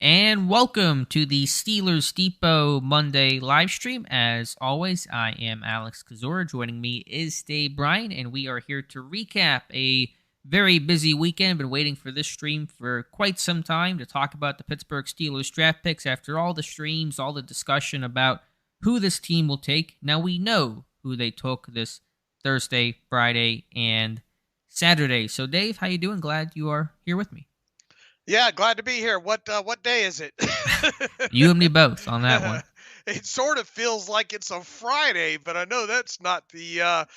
And welcome to the Steelers Depot Monday live stream. As always, I am Alex Kozora. Joining me is Dave Bryan, and we are here to recap a very busy weekend. Been waiting for this stream for quite some time to talk about the Pittsburgh Steelers draft picks. After all the streams, all the discussion about who this team will take, now we know who they took this Thursday, Friday, and Saturday. So, Dave, how you doing? Glad you are here with me. Yeah, glad to be here. What day is it? You and me both on that one. It sort of feels like it's a Friday, but I know that's not the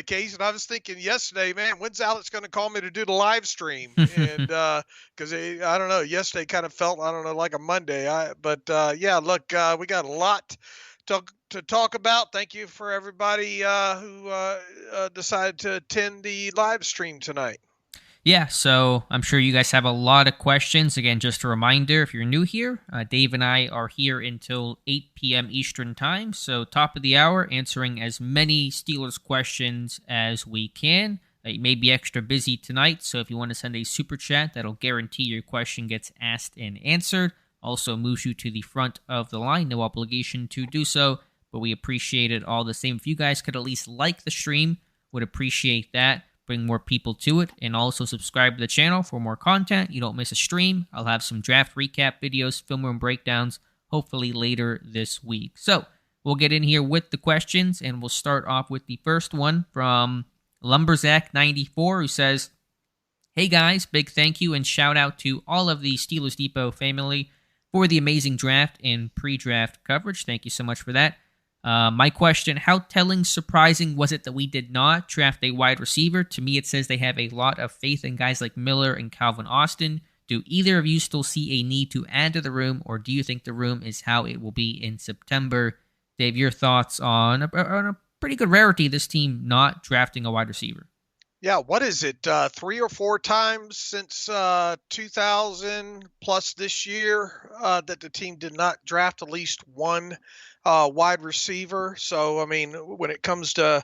case. And I was thinking yesterday, man, when's Alex going to call me to do the live stream? And because I don't know, yesterday kind of felt like a Monday. Yeah, look, we got a lot to talk about. Thank you for everybody who decided to attend the live stream tonight. Yeah, so I'm sure you guys have a lot of questions. Again, just a reminder, if you're new here, Dave and I are here until 8 p.m. Eastern Time. So top of the hour, answering as many Steelers questions as we can. You may be extra busy tonight, so if you want to send a super chat, that'll guarantee your question gets asked and answered. Also moves you to the front of the line. No obligation to do so, but we appreciate it all the same. If you guys could at least like the stream, would appreciate that. Bring more people to it, and also subscribe to the channel for more content. You don't miss a stream. I'll have some draft recap videos, film room breakdowns, hopefully later this week. So we'll get in here with the questions, and we'll start off with the first one from Lumberzack94, who says, "Hey guys, big thank you and shout out to all of the Steelers Depot family for the amazing draft and pre-draft coverage. Thank you so much for that. My question, how telling, surprising was it that we did not draft a wide receiver? To me, it says they have a lot of faith in guys like Miller and Calvin Austin. Do either of you still see a need to add to the room, or do you think the room is how it will be in September?" Dave, your thoughts on a pretty good rarity, this team not drafting a wide receiver? Yeah, what is it? 3 or 4 times since 2000 plus this year that the team did not draft at least one wide receiver. So, I mean, when it comes to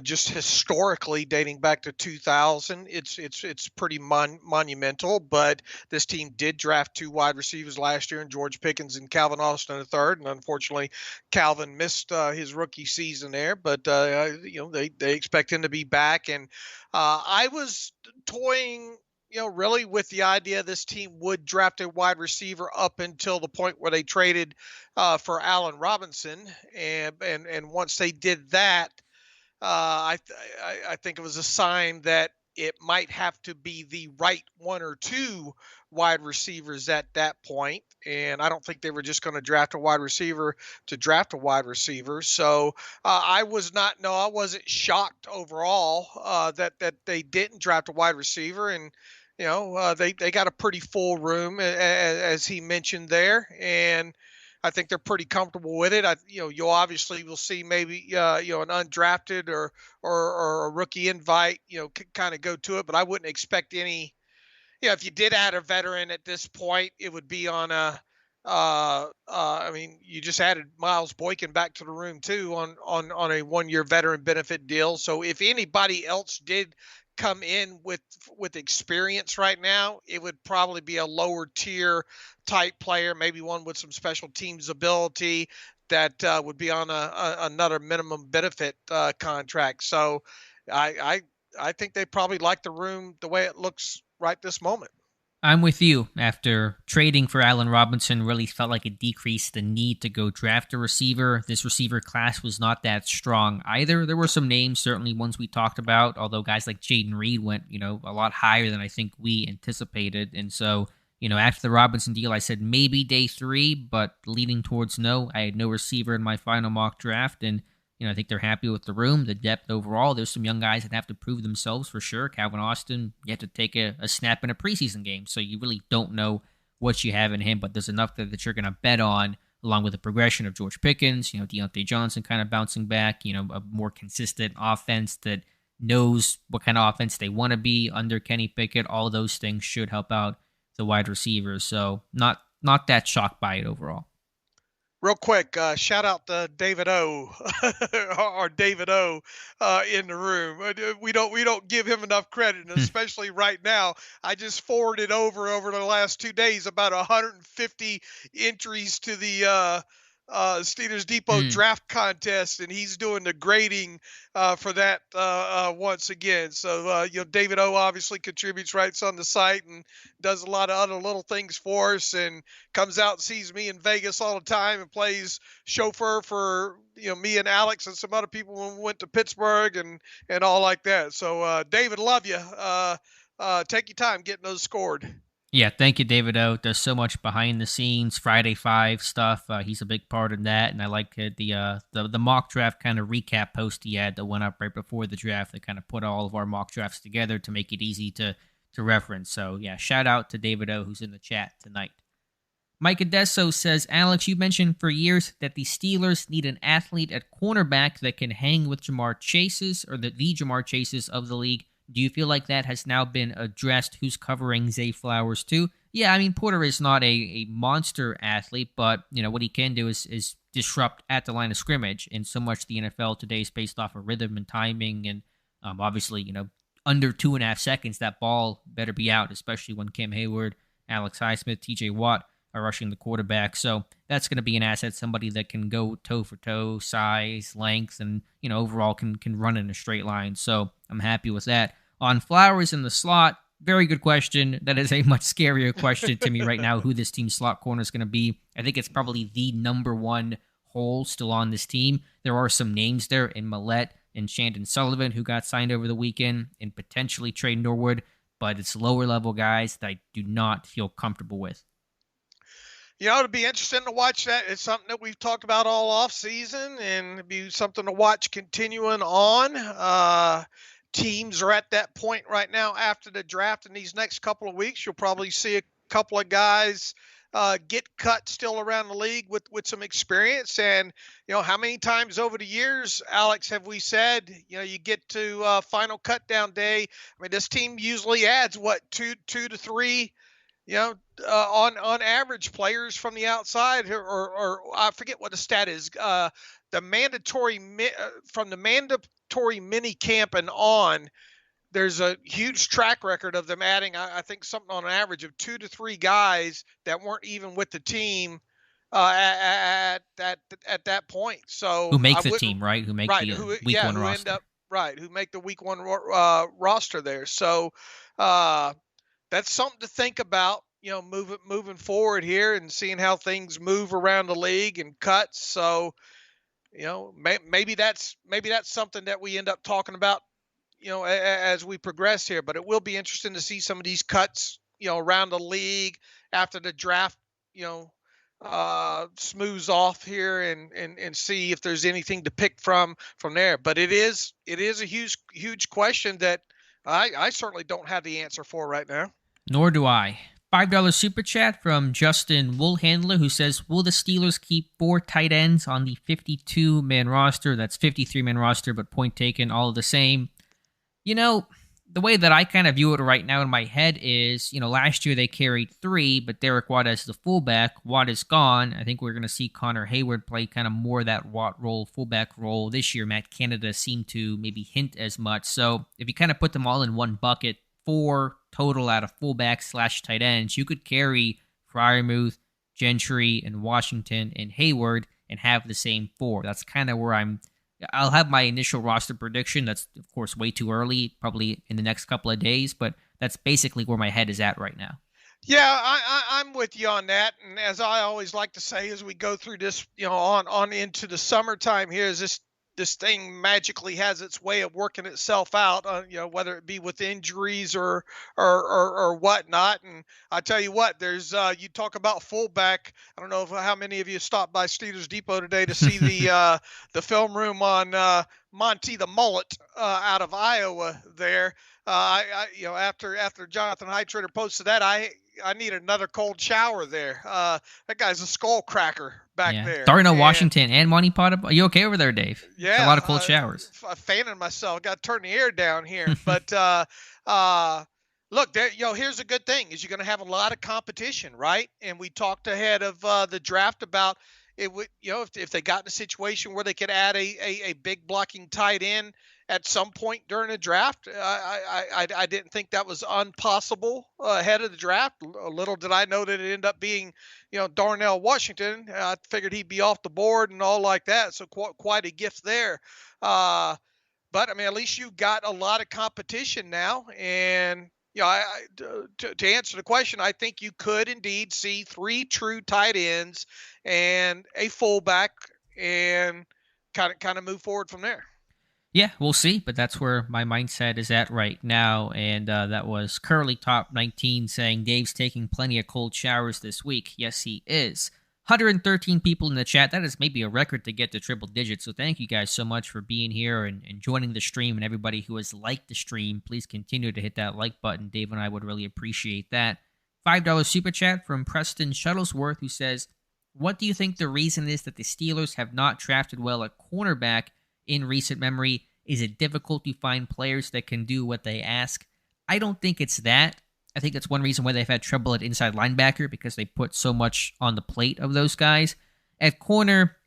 just historically dating back to 2000, it's pretty monumental. But this team did draft 2 wide receivers last year, in George Pickens and Calvin Austin III, and unfortunately, Calvin missed his rookie season there. But they expect him to be back, and I was toying really with the idea this team would draft a wide receiver up until the point where they traded for Allen Robinson, and once they did that, I think it was a sign that it might have to be the right 1 or 2 wide receivers at that point. And I don't think they were just going to draft a wide receiver to draft a wide receiver. So I wasn't shocked overall that they didn't draft a wide receiver. And they got a pretty full room, as he mentioned there, and I think they're pretty comfortable with it. You obviously will see maybe an undrafted or a rookie invite, kind of go to it, but I wouldn't expect any. If you did add a veteran at this point, it would be on a. I mean, you just added Miles Boykin back to the room too on a 1-year veteran benefit deal. So if anybody else did come in with experience right now, it would probably be a lower tier type player, maybe one with some special teams ability that would be on another minimum benefit contract. So I think they probably like the room the way it looks right this moment. I'm with you. After trading for Allen Robinson, really felt like it decreased the need to go draft a receiver. This receiver class was not that strong either. There were some names, certainly ones we talked about, although guys like Jaden Reed went, a lot higher than I think we anticipated. And so, after the Robinson deal, I said maybe day 3, but leaning towards no. I had no receiver in my final mock draft, and I think they're happy with the room, the depth overall. There's some young guys that have to prove themselves for sure. Calvin Austin, you have to take a snap in a preseason game, so you really don't know what you have in him, but there's enough that you're going to bet on, along with the progression of George Pickens, Deontay Johnson kind of bouncing back, a more consistent offense that knows what kind of offense they want to be under Kenny Pickett. All those things should help out the wide receivers, so not that shocked by it overall. Real quick, shout out to David O, or David O, in the room. We don't give him enough credit, and especially right now. I just forwarded over the last 2 days about 150 entries to the Steelers Depot draft contest, and he's doing the grading for that once again. So David O obviously contributes, writes on the site, and does a lot of other little things for us, and comes out and sees me in Vegas all the time, and plays chauffeur for me and Alex and some other people when we went to Pittsburgh and all like that. So David, love you. Take your time getting those scored. Yeah, thank you, David O. Does so much behind the scenes Friday 5 stuff. He's a big part of that, and I like the mock draft kind of recap post he had that went up right before the draft. That kind of put all of our mock drafts together to make it easy to reference. So yeah, shout out to David O, who's in the chat tonight. Mike Adesso says, Alex, you mentioned for years that the Steelers need an athlete at cornerback that can hang with Jamar Chases, or the Jamar Chases of the league. Do you feel like that has now been addressed? Who's covering Zay Flowers too? Yeah, I mean, Porter is not a monster athlete, but what he can do is disrupt at the line of scrimmage. And so much the NFL today is based off of rhythm and timing, and obviously, under 2.5 seconds, that ball better be out, especially when Cam Hayward, Alex Highsmith, TJ Watt are rushing the quarterback. So that's going to be an asset, somebody that can go toe for toe, size, length, and overall can run in a straight line. So I'm happy with that. On Flowers in the slot, very good question. That is a much scarier question to me right now, who this team's slot corner is going to be. I think it's probably the number one hole still on this team. There are some names there in Millette and Shandon Sullivan, who got signed over the weekend, and potentially Trey Norwood, but it's lower level guys that I do not feel comfortable with. It'll be interesting to watch that. It's something that we've talked about all off season, and it'll be something to watch continuing on. Teams are at that point right now after the draft. In these next couple of weeks, you'll probably see a couple of guys get cut still around the league with some experience. And, how many times over the years, Alex, have we said, you get to final cut down day. I mean, this team usually adds two to three, on average players from the outside, or I forget what the stat is. The mandatory mini camp and on, there's a huge track record of them adding, I think, something on an average of 2 to 3 guys that weren't even with the team at that point. So who make the team, right? Who make the week one roster. Who make the week one roster there. So that's something to think about, moving forward here and seeing how things move around the league and cuts. So, maybe that's something that we end up talking about, as we progress here. But it will be interesting to see some of these cuts, around the league after the draft, smooths off here, and see if there's anything to pick from there. But it is a huge question that I certainly don't have the answer for right now. Nor do I. $5 super chat from Justin Woolhandler, who says, will the Steelers keep 4 tight ends on the 52-man roster? That's 53-man roster, but point taken, all the same. The way that I kind of view it right now in my head is, last year they carried 3, but Derek Watt as the fullback. Watt is gone. I think we're going to see Connor Hayward play kind of more that Watt role, fullback role. This year, Matt Canada seemed to maybe hint as much. So if you kind of put them all in one bucket, 4 total out of fullback / tight ends, you could carry Freiermuth, Gentry, and Washington and Hayward and have the same 4. That's kind of where I'll have my initial roster prediction. That's, of course, way too early, probably in the next couple of days, but that's basically where my head is at right now. Yeah, I'm with you on that. And as I always like to say, as we go through this, on into the summertime here, is this thing magically has its way of working itself out, whether it be with injuries or whatnot. And I tell you what, there's you talk about fullback. I don't know how many of you stopped by Steelers Depot today to see the film room on Monty the Mullet out of Iowa there. After Jonathan Heitrader posted that, I need another cold shower there. That guy's a skull cracker back there. Darnell Washington and Monty Potter. Are you okay over there, Dave? Yeah. It's a lot of cold showers. I'm fanning myself. Got to turn the air down here. But look, there. Here's a good thing: is you're going to have a lot of competition, right? And we talked ahead of the draft about it would, if they got in a situation where they could add a big blocking tight end at some point during the draft, I didn't think that was impossible ahead of the draft. Little did I know that it ended up being, Darnell Washington. I figured he'd be off the board and all like that. So quite a gift there. But I mean, at least you got a lot of competition now. And, to answer the question, I think you could indeed see 3 true tight ends and a fullback and kind of move forward from there. Yeah, we'll see, but that's where my mindset is at right now. And that was Curly Top 19 saying Dave's taking plenty of cold showers this week. Yes, he is. 113 people in the chat. That is maybe a record to get to triple digits. So thank you guys so much for being here and joining the stream. And everybody who has liked the stream, please continue to hit that like button. Dave and I would really appreciate that. $5 super chat from Preston Shuttlesworth, who says, what do you think the reason is that the Steelers have not drafted well at cornerback in recent memory? Is it difficult to find players that can do what they ask? I don't think it's that. I think that's one reason why they've had trouble at inside linebacker, because they put so much on the plate of those guys. At corner,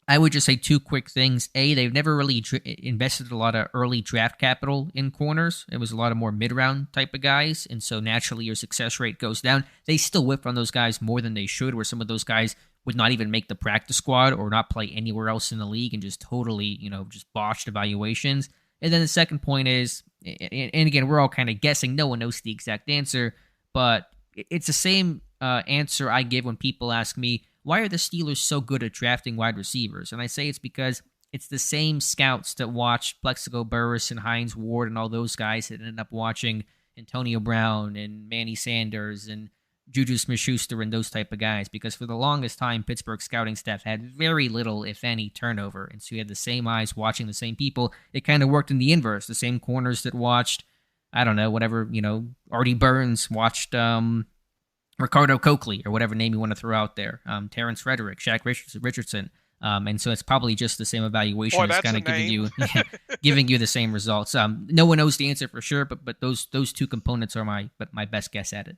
I would just say 2 quick things. A, they've never really invested a lot of early draft capital in corners. It was a lot of more mid-round type of guys, and so naturally your success rate goes down. They still whiff on those guys more than they should, where some of those guys would not even make the practice squad or not play anywhere else in the league and just totally, just botched evaluations. And then the second point is, and again, we're all kind of guessing. No one knows the exact answer, but it's the same answer I give when people ask me, why are the Steelers so good at drafting wide receivers? And I say it's because it's the same scouts that watched Plexico Burress and Hines Ward and all those guys that ended up watching Antonio Brown and Manny Sanders and Juju Smith-Schuster and those type of guys, because for the longest time, Pittsburgh scouting staff had very little, if any, turnover. And so you had the same eyes watching the same people. It kind of worked in the inverse. The same corners that watched, I don't know, whatever, Artie Burns watched Ricardo Coakley or whatever name you want to throw out there. Terrence Frederick, Shaq Richardson. And so it's probably just the same evaluation. It's kind of giving you the same results. No one knows the answer for sure, but those 2 components are my best guess at it.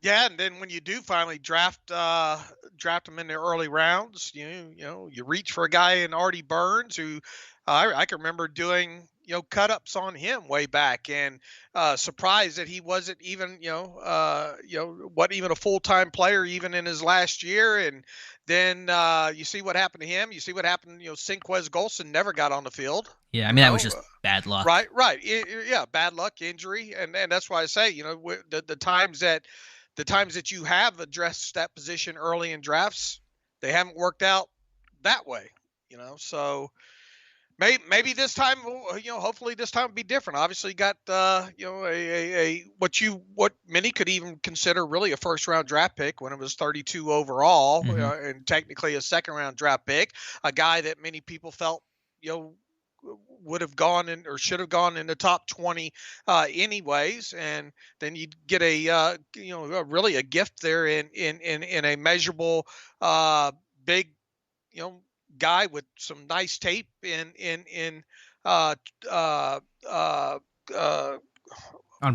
Yeah, and then when you do finally draft them in the early rounds, you reach for a guy in Artie Burns, who I can remember doing cut ups on him way back, and surprised that he wasn't even wasn't even a full-time player even in his last year. And then you see what happened to him. You see what happened. Sinquez Golson never got on the field. Yeah, I mean that was just bad luck. Right. Yeah, bad luck, injury, and that's why I say the times that you have addressed that position early in drafts, they haven't worked out that way, so maybe this time, hopefully this time will be different. Obviously you got, what many could even consider really a first round draft pick when it was 32 overall, and technically a second round draft pick, a guy that many people felt, would have gone in or should have gone in the top 20 anyways, and then you'd get a really a gift there in a measurable big guy with some nice tape in on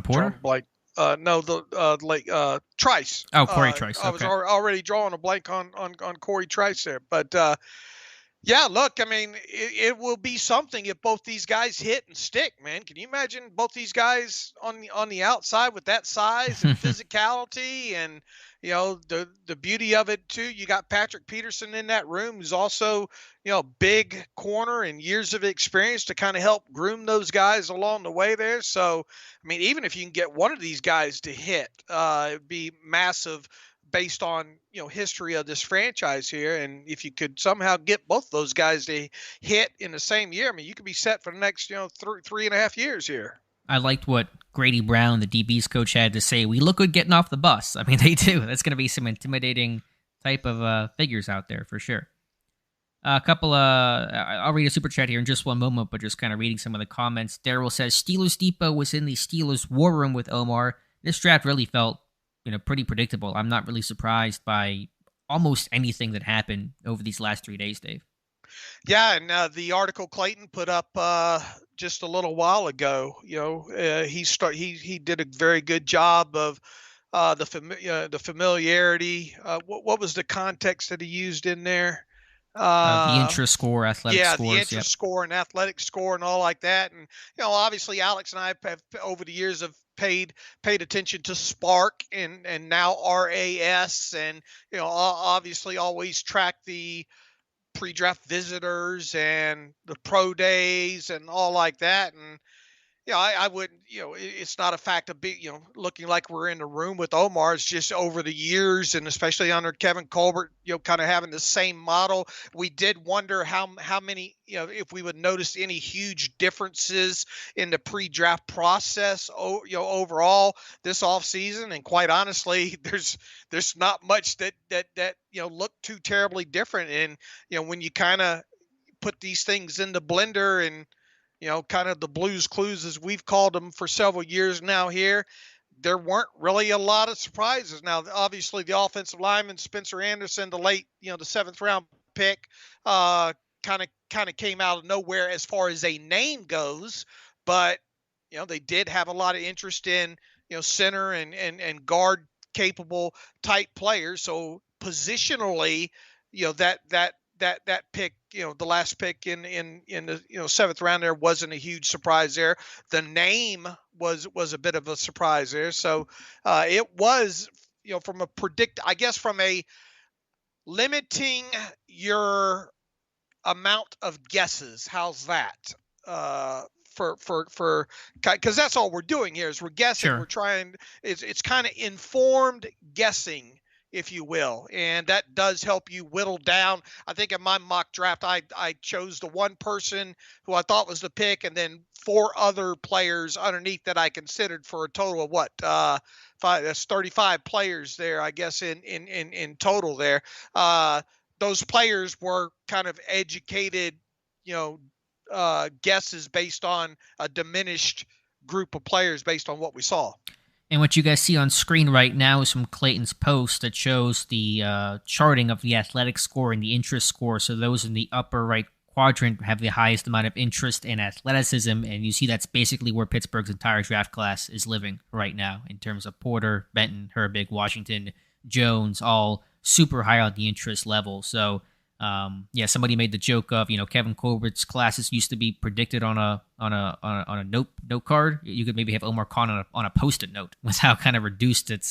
Porter. Trice. Oh, Corey Trice. Okay. I was already drawing a blank on Corey Trice there, but yeah, look, I mean, it will be something if both these guys hit and stick, man. Can you imagine both these guys on the outside with that size and physicality, and the beauty of it too? You got Patrick Peterson in that room, who's also big corner and years of experience to kind of help groom those guys along the way there. So, I mean, even if you can get one of these guys to hit, it'd be massive based on history of this franchise here. And if you could somehow get both those guys to hit in the same year, I mean, you could be set for the next 3.5 years here. I liked what Grady Brown, the DB's coach, had to say. We look good getting off the bus. I mean, they do. That's going to be some intimidating type of figures out there for sure. A couple I'll read a super chat here in just one moment, but just kind of reading some of the comments. Daryl says Steelers Depot was in the Steelers war room with Omar. This draft really felt pretty predictable. I'm not really surprised by almost anything that happened over these last 3 days, Dave. Yeah, and the article Clayton put up just a little while ago, he did a very good job of the familiarity. What was the context that he used in there? The interest score, athletic Yeah, the scores. interest Yep. score and athletic score and all like that. And obviously Alex and I have over the years have paid attention to Spark and now RAS, and obviously always track the pre-draft visitors and the pro days and all like that. And I wouldn't, it's not a fact of looking like we're in the room with Omar. It's just over the years, and especially under Kevin Colbert, kind of having the same model. We did wonder how many, if we would notice any huge differences in the pre-draft process, overall this offseason. And quite honestly, there's not much that look too terribly different. And when you kind of put these things in the blender and kind of the Blues Clues, as we've called them for several years now here, there weren't really a lot of surprises. Now, obviously, the offensive lineman, Spencer Anderson, the late, the 7th round pick, kind of came out of nowhere as far as a name goes. But, they did have a lot of interest in, center and guard capable type players. So positionally, that pick, the last pick in the 7th round there wasn't a huge surprise there. The name was a bit of a surprise there. So it was, from a limiting your amount of guesses. How's that? Because that's all we're doing here is we're guessing. Sure. We're trying. It's kind of informed guessing, if you will, and that does help you whittle down. I think in my mock draft, I chose the one person who I thought was the pick, and then 4 other players underneath that I considered, for a total of what, that's 35 players there, I guess, in total there. Those players were kind of educated, guesses based on a diminished group of players based on what we saw. And what you guys see on screen right now is from Clayton's post that shows the charting of the athletic score and the interest score. So those in the upper right quadrant have the highest amount of interest and athleticism. And you see that's basically where Pittsburgh's entire draft class is living right now in terms of Porter, Benton, Herbig, Washington, Jones, all super high on the interest level. So somebody made the joke of, Kevin Colbert's classes used to be predicted on a note card. You could maybe have Omar Khan on a Post-it note with how kind of reduced it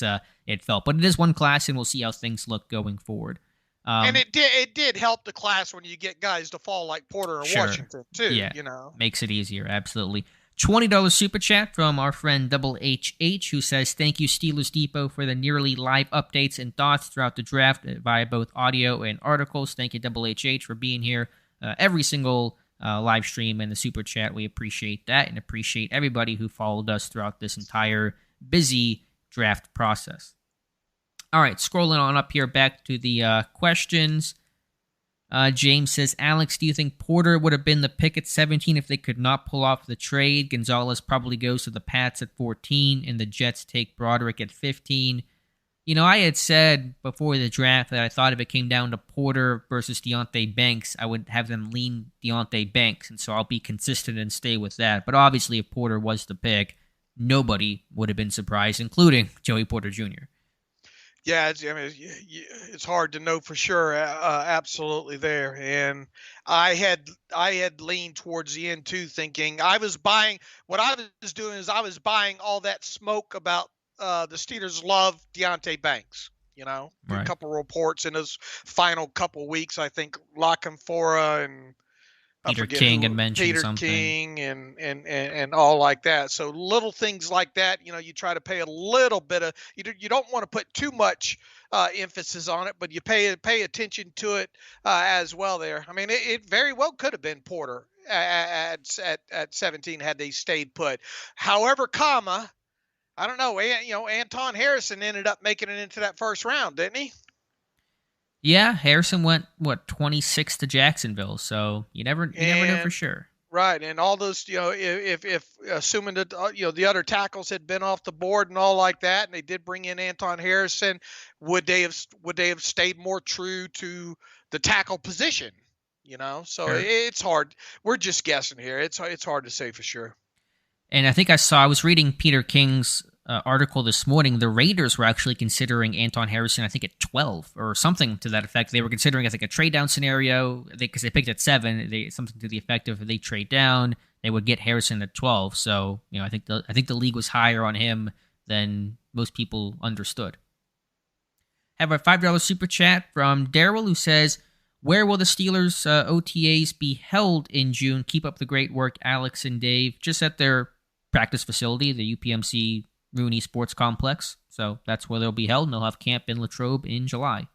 felt. But it is one class, and we'll see how things look going forward. And it did help the class when you get guys to fall like Porter and Washington too. Yeah, makes it easier. Absolutely. $20 super chat from our friend Double HH, who says, "Thank you, Steelers Depot, for the nearly live updates and thoughts throughout the draft via both audio and articles." Thank you, Double HH, for being here every single live stream and the super chat. We appreciate that and appreciate everybody who followed us throughout this entire busy draft process. All right, scrolling on up here back to the questions. James says, "Alex, do you think Porter would have been the pick at 17 if they could not pull off the trade? Gonzalez probably goes to the Pats at 14, and the Jets take Broderick at 15. I had said before the draft that I thought if it came down to Porter versus Deonte Banks, I would have them lean Deonte Banks, and so I'll be consistent and stay with that. But obviously, if Porter was the pick, nobody would have been surprised, including Joey Porter Jr. Yeah, it's hard to know for sure. Absolutely there, and I had leaned towards the end too, thinking I was buying. What I was doing is I was buying all that smoke about the Steelers love Deonte Banks. Right. A couple reports in his final couple weeks. I think La Canfora and Peter King had mentioned something. Peter King and all like that. So little things like that, you try to pay a little bit of, you don't want to put too much emphasis on it, but you pay attention to it as well there. I mean, it very well could have been Porter at 17 had they stayed put. However, I don't know, Anton Harrison ended up making it into that first round, didn't he? Yeah, Harrison went 26 to Jacksonville, so you never know for sure. Right, and all those, if assuming that the other tackles had been off the board and all like that, and they did bring in Anton Harrison, would they have stayed more true to the tackle position? So sure. It's hard. We're just guessing here. It's hard to say for sure. And I think I was reading Peter King's article this morning, the Raiders were actually considering Anton Harrison, I think at 12 or something to that effect. They were considering, I think, a trade down scenario because they picked at 7. Something to the effect of if they trade down, they would get Harrison at 12. So I think the league was higher on him than most people understood. Have a $5 super chat from Daryl who says, "Where will the Steelers OTAs be held in June? Keep up the great work, Alex and Dave." Just at their practice facility, the UPMC Rooney Sports Complex. So that's where they'll be held, and they'll have camp in Latrobe in July.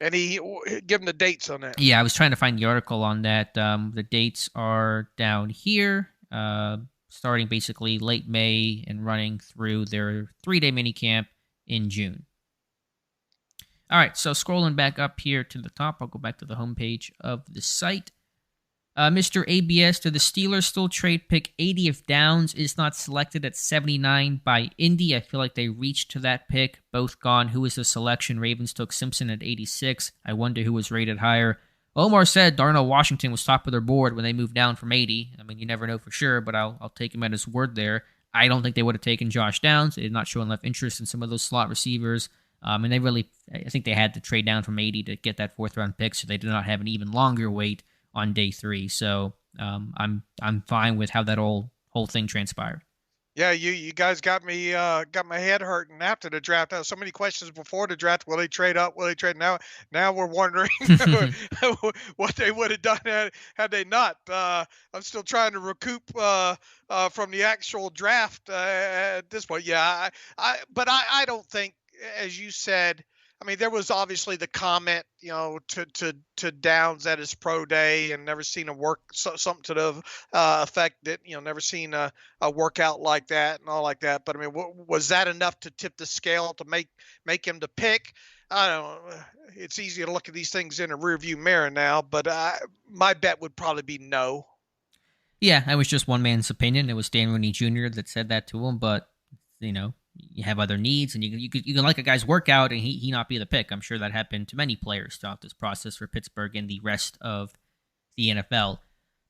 And he give them the dates on that. Yeah, I was trying to find the article on that. The dates are down here, starting basically late May and running through their 3-day mini camp in June. All right, so scrolling back up here to the top, I'll go back to the homepage of the site. Mr. ABS, do the Steelers still trade pick 80 if Downs is not selected at 79 by Indy? I feel like they reached to that pick. Both gone. Who is the selection? Ravens took Simpson at 86. I wonder who was rated higher. Omar said Darnell Washington was top of their board when they moved down from 80. I mean, you never know for sure, but I'll take him at his word there. I don't think they would have taken Josh Downs. They did not show enough interest in some of those slot receivers. And I think they had to trade down from 80 to get that 4th-round pick, so they did not have an even longer wait on day 3. So I'm fine with how that whole thing transpired. Yeah, you guys got me got my head hurting after the draft. So many questions before the draft. Will they trade up? Will they trade now? Now we're wondering what they would have done had they not. I'm still trying to recoup from the actual draft at this point. Yeah, but I don't think, as you said, I mean, there was obviously the comment, to Downs at his pro day, and never seen him work something to the effect that, never seen a workout like that and all like that. But I mean, was that enough to tip the scale to make him the pick? I don't know. It's easy to look at these things in a rearview mirror now, but my bet would probably be no. Yeah, that was just one man's opinion. It was Dan Rooney Jr. that said that to him, but you have other needs, and you can like a guy's workout and he not be the pick. I'm sure that happened to many players throughout this process for Pittsburgh and the rest of the NFL.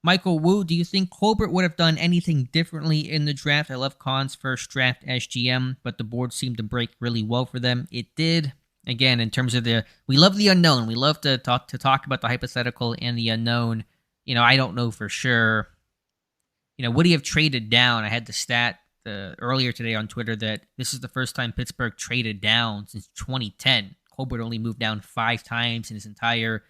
Michael Wu, do you think Colbert would have done anything differently in the draft? I love Khan's first draft as GM, but the board seemed to break really well for them. It did. Again, in terms of we love the unknown. We love to talk about the hypothetical and the unknown. I don't know for sure. Would he have traded down? I had the stat earlier today on Twitter that this is the first time Pittsburgh traded down since 2010. Colbert only moved down 5 times in his entire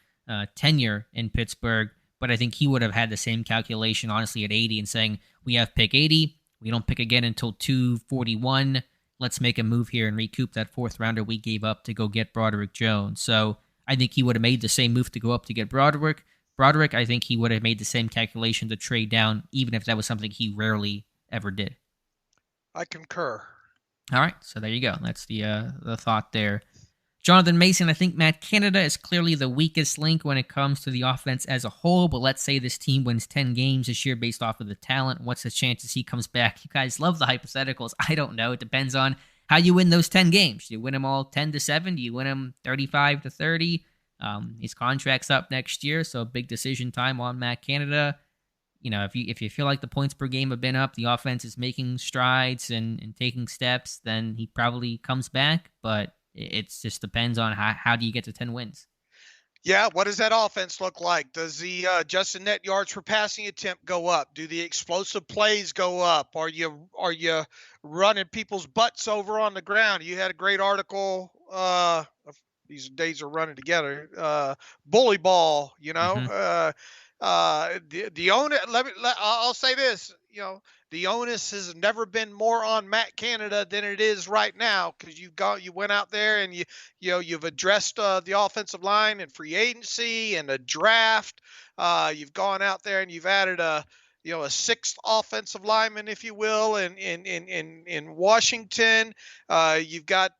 tenure in Pittsburgh, but I think he would have had the same calculation, honestly, at 80 and saying, we have pick 80, we don't pick again until 241, let's make a move here and recoup that 4th rounder we gave up to go get Broderick Jones. So I think he would have made the same move to go up to get Broderick. I think he would have made the same calculation to trade down, even if that was something he rarely ever did. I concur. All right, so there you go. That's the thought there. Jonathan Mason, I think Matt Canada is clearly the weakest link when it comes to the offense as a whole, but let's say this team wins 10 games this year based off of the talent. What's the chances he comes back? You guys love the hypotheticals. I don't know. It depends on how you win those 10 games. Do you win them all 10-7? Do you win them 35-30? His contract's up next year, so big decision time on Matt Canada. If you feel like the points per game have been up, the offense is making strides and taking steps, then he probably comes back. But it just depends on how do you get to 10 wins. Yeah, what does that offense look like? Does the adjusted net yards per passing attempt go up? Do the explosive plays go up? Are you running people's butts over on the ground? You had a great article. These days are running together. Bully ball, Mm-hmm. The onus. I'll say this. The onus has never been more on Matt Canada than it is right now, because you went out there and you've addressed the offensive line and free agency and a draft. You've gone out there and you've added a 6th offensive lineman, if you will, in Washington. You've got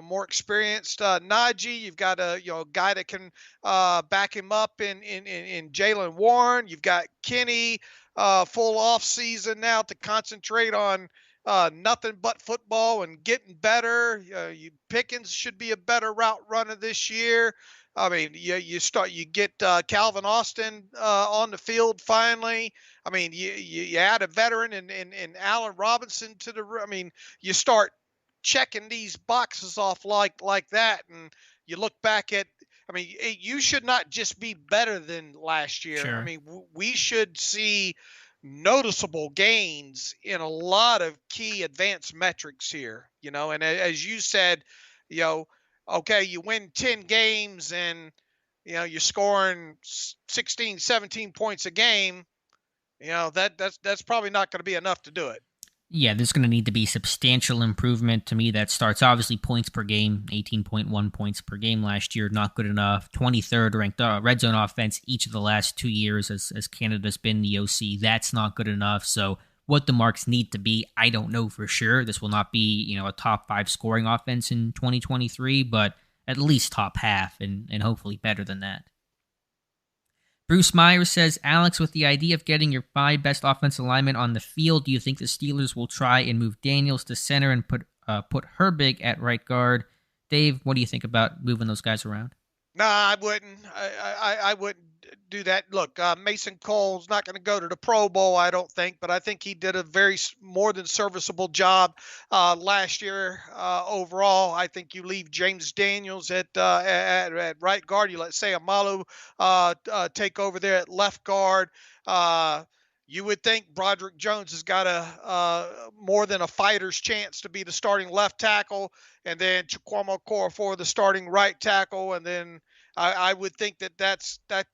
more experienced Najee. You've got a guy that can back him up in Jaylen Warren. You've got Kenny full off season now to concentrate on nothing but football and getting better. Pickens should be a better route runner this year. I mean, you get Calvin Austin on the field finally. I mean, you add a veteran and Allen Robinson to the. I mean, you start checking these boxes off like that, and you look back at. I mean, you should not just be better than last year. I Sure. mean, we should see noticeable gains in a lot of key advanced metrics here. And as you said, you know okay, you win 10 games and you're scoring 16, 17 points a game, that's probably not going to be enough to do it. Yeah, there's going to need to be substantial improvement. To me, that starts obviously points per game, 18.1 points per game last year, not good enough. 23rd ranked red zone offense each of the last 2 years as Canada's been the OC. That's not good enough. So what the marks need to be, I don't know for sure. This will not be, a top 5 scoring offense in 2023, but at least top half and hopefully better than that. Bruce Myers says, Alex, with the idea of getting your 5 best offensive linemen on the field, do you think the Steelers will try and move Daniels to center and put Herbig at right guard? Dave, what do you think about moving those guys around? No, I wouldn't. I wouldn't do that. Look, Mason Cole's not going to go to the Pro Bowl, I don't think, but I think he did a very more than serviceable job last year overall. I think you leave James Daniels at right guard. You let Sayamalu take over there at left guard. You would think Broderick Jones has got a more than a fighter's chance to be the starting left tackle, and then Chukwuma Okorafor the starting right tackle, and then I would think that at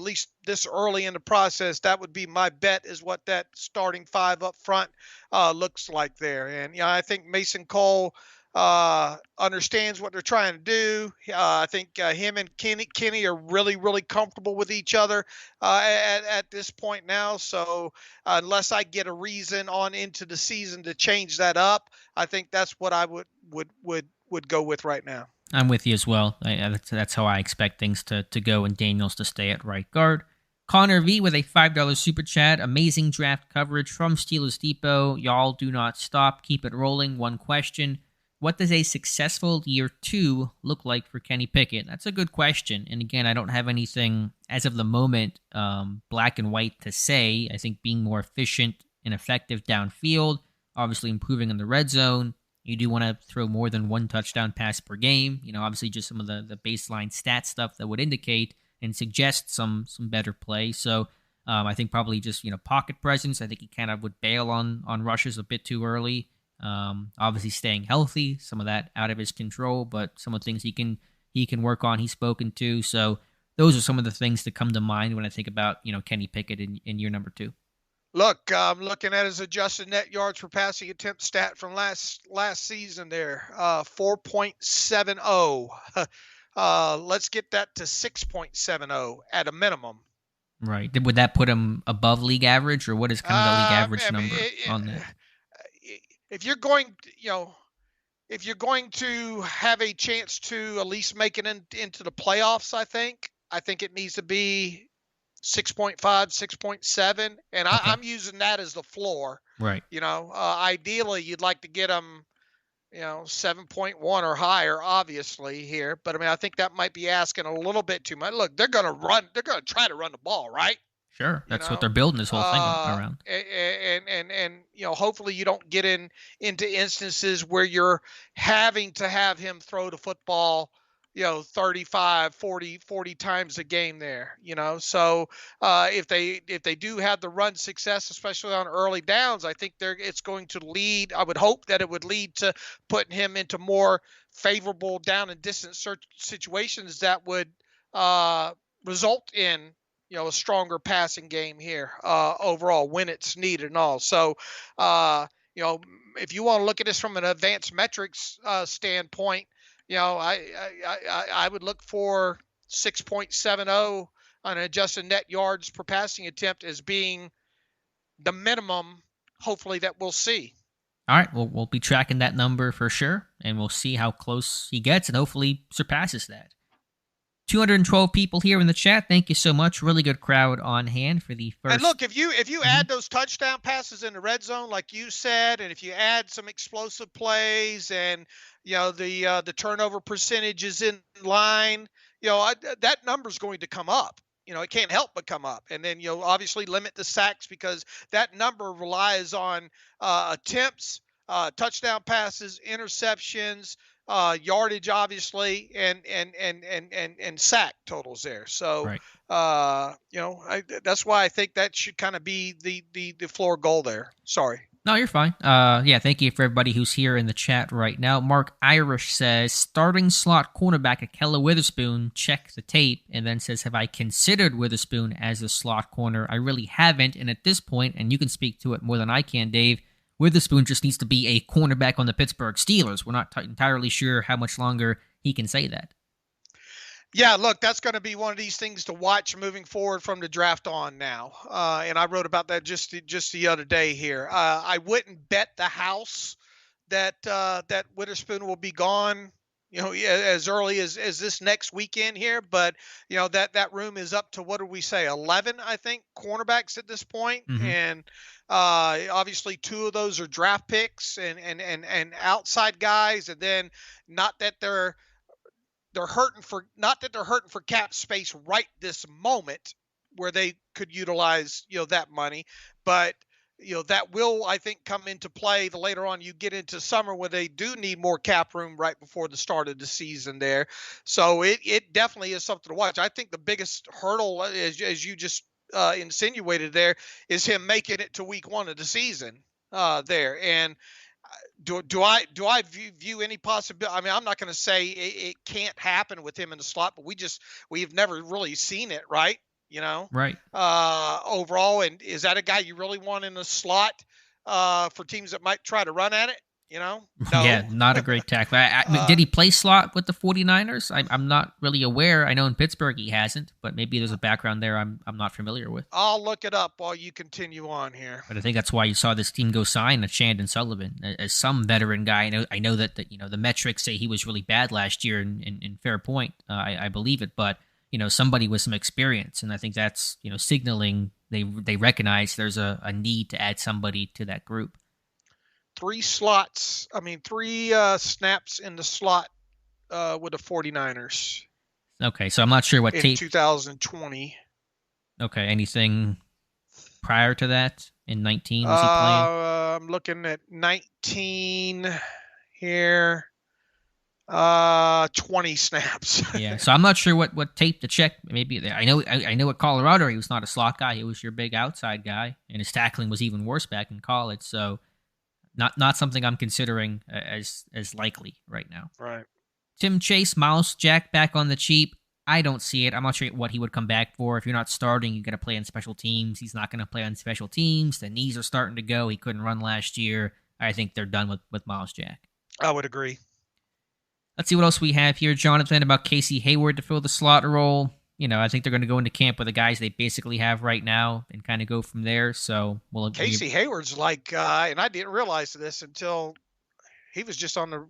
least this early in the process, that would be my bet is what that starting 5 up front looks like there. And I think Mason Cole understands what they're trying to do. I think him and Kenny are really, really comfortable with each other at this point now. So unless I get a reason on into the season to change that up, I think that's what I would go with right now. I'm with you as well. That's how I expect things to go, and Daniels to stay at right guard. Connor V with a $5 super chat. Amazing draft coverage from Steelers Depot. Y'all do not stop. Keep it rolling. One question. What does a successful year 2 look like for Kenny Pickett? That's a good question. And again, I don't have anything as of the moment black and white to say. I think being more efficient and effective downfield, obviously improving in the red zone. You do want to throw more than 1 touchdown pass per game. Obviously just some of the baseline stat stuff that would indicate and suggest some better play. So I think probably just, pocket presence. I think he kind of would bail on rushes a bit too early. Obviously staying healthy, some of that out of his control, but some of the things he can work on, he's spoken to. So those are some of the things that come to mind when I think about, Kenny Pickett in year number 2. Look, I'm looking at his adjusted net yards per passing attempt stat from last season there, 4.70. Let's get that to 6.70 at a minimum. Right. Would that put him above league average, or what is kind of the league average number on that? If you're going, if you're going to have a chance to at least make it into the playoffs, I think it needs to be 6.5, 6.7, and okay. I'm using that as the floor. Right. Ideally, you'd like to get them, 7.1 or higher, obviously here. But I think that might be asking a little bit too much. Look, they're going to try to run the ball, right? Sure, that's what they're building this whole thing around. And hopefully you don't get into instances where you're having to have him throw the football, 35, 40 times a game there, So if they do have the run success, especially on early downs, I think it's going to lead. I would hope that it would lead to putting him into more favorable down and distance situations that would result in a stronger passing game here overall when it's needed and all. So, if you want to look at this from an advanced metrics standpoint, I would look for 6.70 on adjusted net yards per passing attempt as being the minimum, hopefully, that we'll see. All right, we'll be tracking that number for sure, and we'll see how close he gets and hopefully surpasses that. 212 people here in the chat. Thank you so much. Really good crowd on hand for the first. And look, if you add those touchdown passes in the red zone, like you said, and if you add some explosive plays, and the turnover percentage is in line, that number's going to come up. It can't help but come up. And then obviously limit the sacks, because that number relies on attempts, touchdown passes, interceptions, yardage, obviously, and sack totals there. So, right. that's why I think that should kind of be the floor goal there. Sorry. No, you're fine. Yeah, thank you for everybody who's here in the chat right now. Mark Irish says, starting slot cornerback Akella Witherspoon, check the tape, and then says, have I considered Witherspoon as a slot corner? I really haven't, and at this point, and you can speak to it more than I can, Dave, Witherspoon just needs to be a cornerback on the Pittsburgh Steelers. We're not entirely sure how much longer he can say that. Yeah, look, that's going to be one of these things to watch moving forward from the draft on now. And I wrote about that just the other day here. I wouldn't bet the house that Witherspoon will be gone, as early as this next weekend here. But, that room is up to, what did we say, 11, I think, cornerbacks at this point. Mm-hmm. And obviously 2 of those are draft picks and outside guys. And then not that they're hurting for cap space right this moment where they could utilize, that money, but that will, I think, come into play the later on you get into summer, where they do need more cap room right before the start of the season there. So it definitely is something to watch. I think the biggest hurdle, as you just insinuated there, is him making it to week 1 of the season there. And do I view any possibility? I mean, I'm not going to say it can't happen with him in the slot, but we've never really seen it, right? Right. Overall, and is that a guy you really want in the slot for teams that might try to run at it? No. Yeah, not a great tackle. Did he play slot with the 49ers? I'm not really aware. I know in Pittsburgh he hasn't, but maybe there's a background there I'm not familiar with. I'll look it up while you continue on here. But I think that's why you saw this team go sign a Chandon Sullivan as some veteran guy. I know that the metrics say he was really bad last year in fair point. I believe it, but somebody with some experience, and I think that's signaling they recognize there's a need to add somebody to that group. 3 snaps in the slot with the 49ers. Okay, so I'm not sure what in tape. 2020. Okay, anything prior to that in 19 was he playing? I'm looking at 19 here. 20 snaps. Yeah, so I'm not sure what tape to check. Maybe I know at Colorado he was not a slot guy. He was your big outside guy, and his tackling was even worse back in college. So not something I'm considering as likely right now. Right. Tim Chase, Miles Jack back on the cheap. I don't see it. I'm not sure what he would come back for. If you're not starting, you got to play on special teams. He's not going to play on special teams. The knees are starting to go. He couldn't run last year. I think they're done with Miles Jack. I would agree. Let's see what else we have here, Jonathan, about Casey Hayward to fill the slot role. I think they're going to go into camp with the guys they basically have right now and kind of go from there. So Casey Hayward's like, and I didn't realize this until he was just on the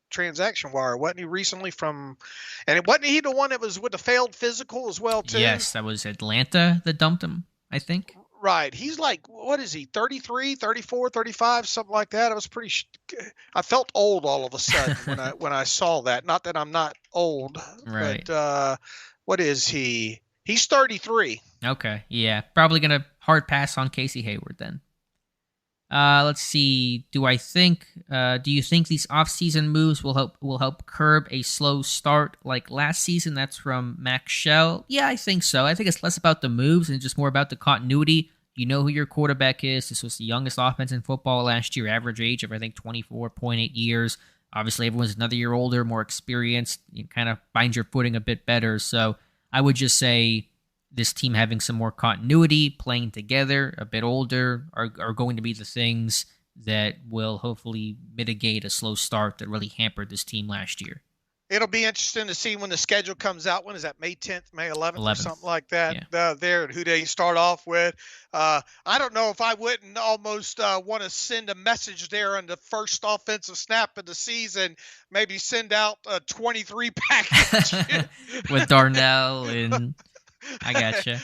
transaction wire, wasn't he, recently and wasn't he the one that was with the failed physical as well, too? Yes, that was Atlanta that dumped him, I think. Right. He's like, what is he, 33, 34, 35, something like that? I felt old all of a sudden when I saw that. Not that I'm not old, right. But what is he? He's 33. Okay, yeah. Probably going to hard pass on Casey Hayward then. Let's see. Do you think these offseason moves will help curb a slow start like last season? That's from Max Shell. Yeah, I think so. I think it's less about the moves and just more about the continuity. You know who your quarterback is. This was the youngest offense in football last year, average age of, I think, 24.8 years. Obviously, everyone's another year older, more experienced. You kind of find your footing a bit better. So I would just say this team having some more continuity, playing together, a bit older, are going to be the things that will hopefully mitigate a slow start that really hampered this team last year. It'll be interesting to see when the schedule comes out. When is that? May 10th, May 11th, or 11th. something like that. Yeah. There, who they start off with. I don't know if I wouldn't almost want to send a message there on the first offensive snap of the season. Maybe send out a 23 package with Darnell and I gotcha.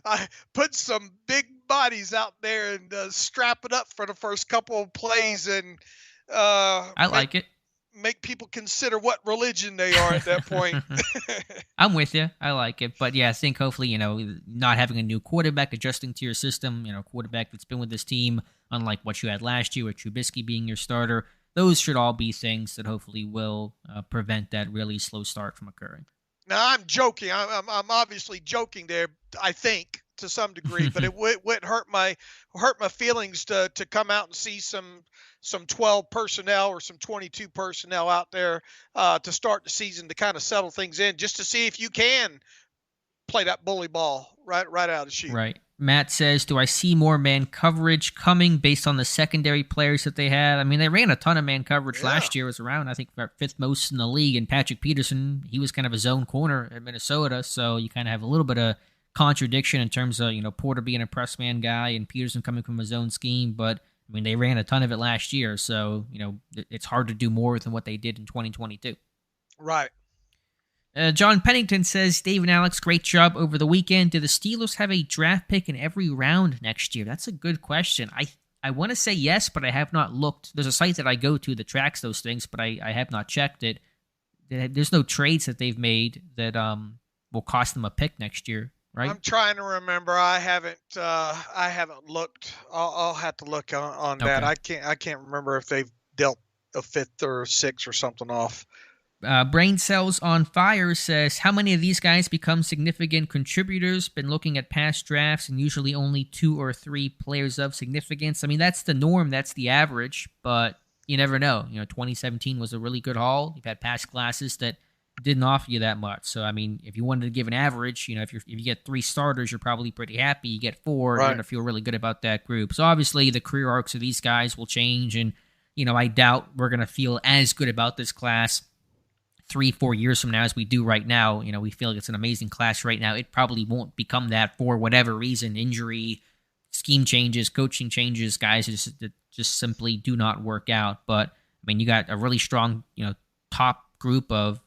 I put some big bodies out there and strap it up for the first couple of plays, and I like it. Make people consider what religion they are at that point. I'm with you. I like it. But yeah, I think hopefully, not having a new quarterback, adjusting to your system, quarterback that's been with this team, unlike what you had last year with Trubisky being your starter, those should all be things that hopefully will prevent that really slow start from occurring. Now, I'm joking. I'm obviously joking there, I think, to some degree, but it wouldn't hurt my feelings to come out and see some 12 personnel or some 22 personnel out there to start the season to kind of settle things in, just to see if you can play that bully ball right out of the chute. Right. Matt says, do I see more man coverage coming based on the secondary players that they had? I mean, they ran a ton of man coverage last year. It was around, I think, about fifth most in the league. And Patrick Peterson, he was kind of a zone corner at Minnesota. So you kind of have a little bit of contradiction in terms of, Porter being a press man guy and Peterson coming from a zone scheme. But, I mean, they ran a ton of it last year. So, it's hard to do more than what they did in 2022. Right. John Pennington says, Dave and Alex, great job over the weekend. Do the Steelers have a draft pick in every round next year? That's a good question. I want to say yes, but I have not looked. There's a site that I go to that tracks those things, but I have not checked it. There's no trades that they've made that will cost them a pick next year, right? I'm trying to remember. I haven't looked. I'll have to look on that. Okay. I can't remember if they've dealt a fifth or sixth or something off. Brain Cells on Fire says, how many of these guys become significant contributors? Been looking at past drafts and usually only 2 or 3 players of significance. I mean, that's the norm. That's the average, but you never know. 2017 was a really good haul. You've had past classes that didn't offer you that much. So, I mean, if you wanted to give an average, if you get 3 starters, you're probably pretty happy. You get 4, You're going to feel really good about that group. So, obviously, the career arcs of these guys will change, and, I doubt we're going to feel as good about this class 3-4 years from now as we do right now. We feel like it's an amazing class right now. It probably won't become that for whatever reason, injury, scheme changes, coaching changes, guys that just simply do not work out. But, I mean, you got a really strong, top group of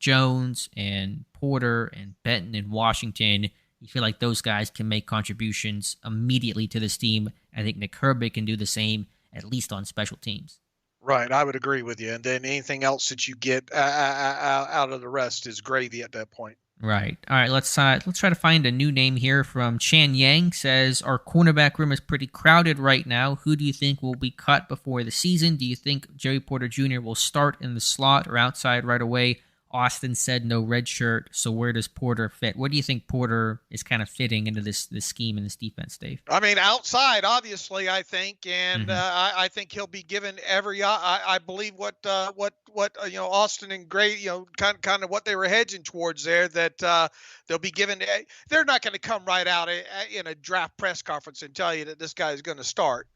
Jones and Porter and Benton and Washington. You feel like those guys can make contributions immediately to this team. I think Nick Herbig can do the same, at least on special teams. Right, I would agree with you. And then anything else that you get out of the rest is gravy at that point. Right. All right, let's try to find a new name here from Chan Yang. Says, our cornerback room is pretty crowded right now. Who do you think will be cut before the season? Do you think Joey Porter Jr. will start in the slot or outside right away? Austin said no red shirt, so where does Porter fit? What do you think Porter is kind of fitting into this scheme and this defense, Dave? I mean, outside, obviously, I think, and I think he'll be given every. I believe what Austin and Gray, kind of what they were hedging towards there, that they'll be given. They're not going to come right out in a draft press conference and tell you that this guy is going to start,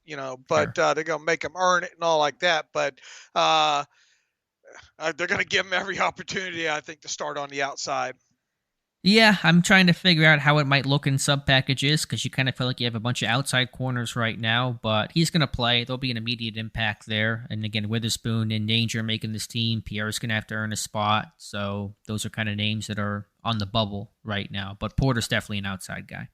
but sure. They're going to make him earn it and all like that, but. They're going to give him every opportunity, I think, to start on the outside. Yeah, I'm trying to figure out how it might look in sub packages because you kind of feel like you have a bunch of outside corners right now, but he's going to play. There'll be an immediate impact there. And again, Witherspoon in danger making this team. Pierre's going to have to earn a spot. So those are kind of names that are on the bubble right now. But Porter's definitely an outside guy.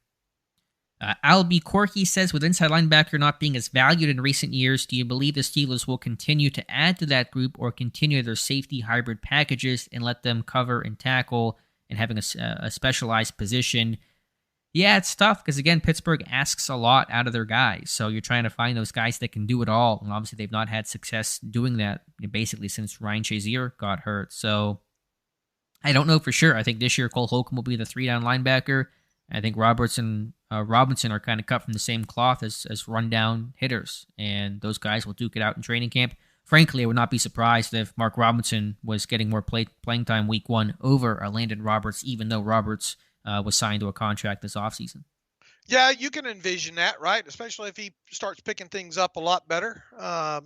Albie Corky says, with inside linebacker not being as valued in recent years, do you believe the Steelers will continue to add to that group or continue their safety hybrid packages and let them cover and tackle and having a specialized position? Yeah, it's tough because, again, Pittsburgh asks a lot out of their guys. So you're trying to find those guys that can do it all. And obviously they've not had success doing that basically since Ryan Shazier got hurt. So I don't know for sure. I think this year Cole Holcomb will be the 3-down linebacker. I think Robinson are kind of cut from the same cloth as rundown hitters, and those guys will duke it out in training camp. Frankly, I would not be surprised if Mark Robinson was getting more playing time week 1 over Landon Roberts, even though Roberts was signed to a contract this offseason. Yeah, you can envision that, right? Especially if he starts picking things up a lot better.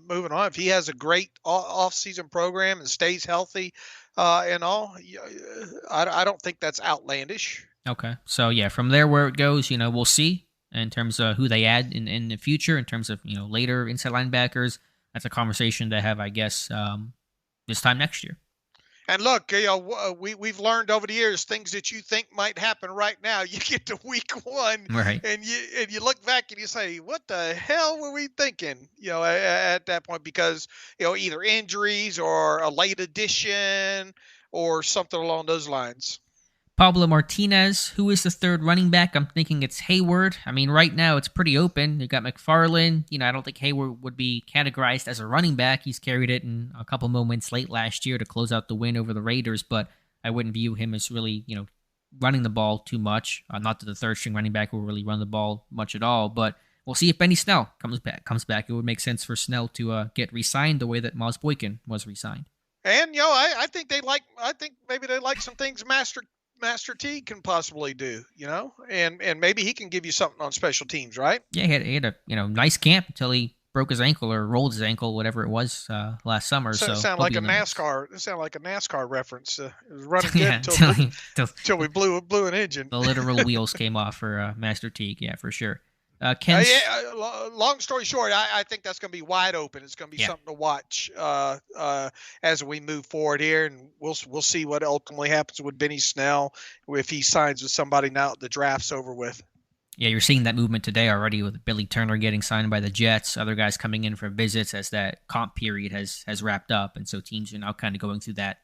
Moving on, if he has a great off-season program and stays healthy, and all, I don't think that's outlandish. Okay. So yeah, from there where it goes, we'll see in terms of who they add in the future, in terms of, later inside linebackers. That's a conversation to have, I guess, this time next year. And look, we've learned over the years things that you think might happen right now. You get to week one, Right. and you look back and you say, "What the hell were we thinking?" At that point, because either injuries or a late addition or something along those lines. Pablo Martinez, who is the third running back? I'm thinking it's Hayward. I mean, right now it's pretty open. You've got McFarland. I don't think Hayward would be categorized as a running back. He's carried it in a couple moments late last year to close out the win over the Raiders, but I wouldn't view him as really, running the ball too much. Not that the third string running back will really run the ball much at all, but we'll see if Benny Snell comes back. It would make sense for Snell to get re-signed the way that Miles Boykin was re-signed. And I think I think maybe they like some things Master T can possibly do, and maybe he can give you something on special teams, right? Yeah, he had a nice camp until he broke his ankle or rolled his ankle, whatever it was last summer. So it sounded like a NASCAR. It sounded like a NASCAR reference. It was running good until we blew an engine. The literal wheels came off for Master Teague. Yeah, for sure. Long story short, I think that's going to be wide open. It's going to be something to watch as we move forward here, and we'll see what ultimately happens with Benny Snell if he signs with somebody now that the draft's over with. Yeah, you're seeing that movement today already with Billy Turner getting signed by the Jets, other guys coming in for visits as that comp period has wrapped up, and so teams are now kind of going through that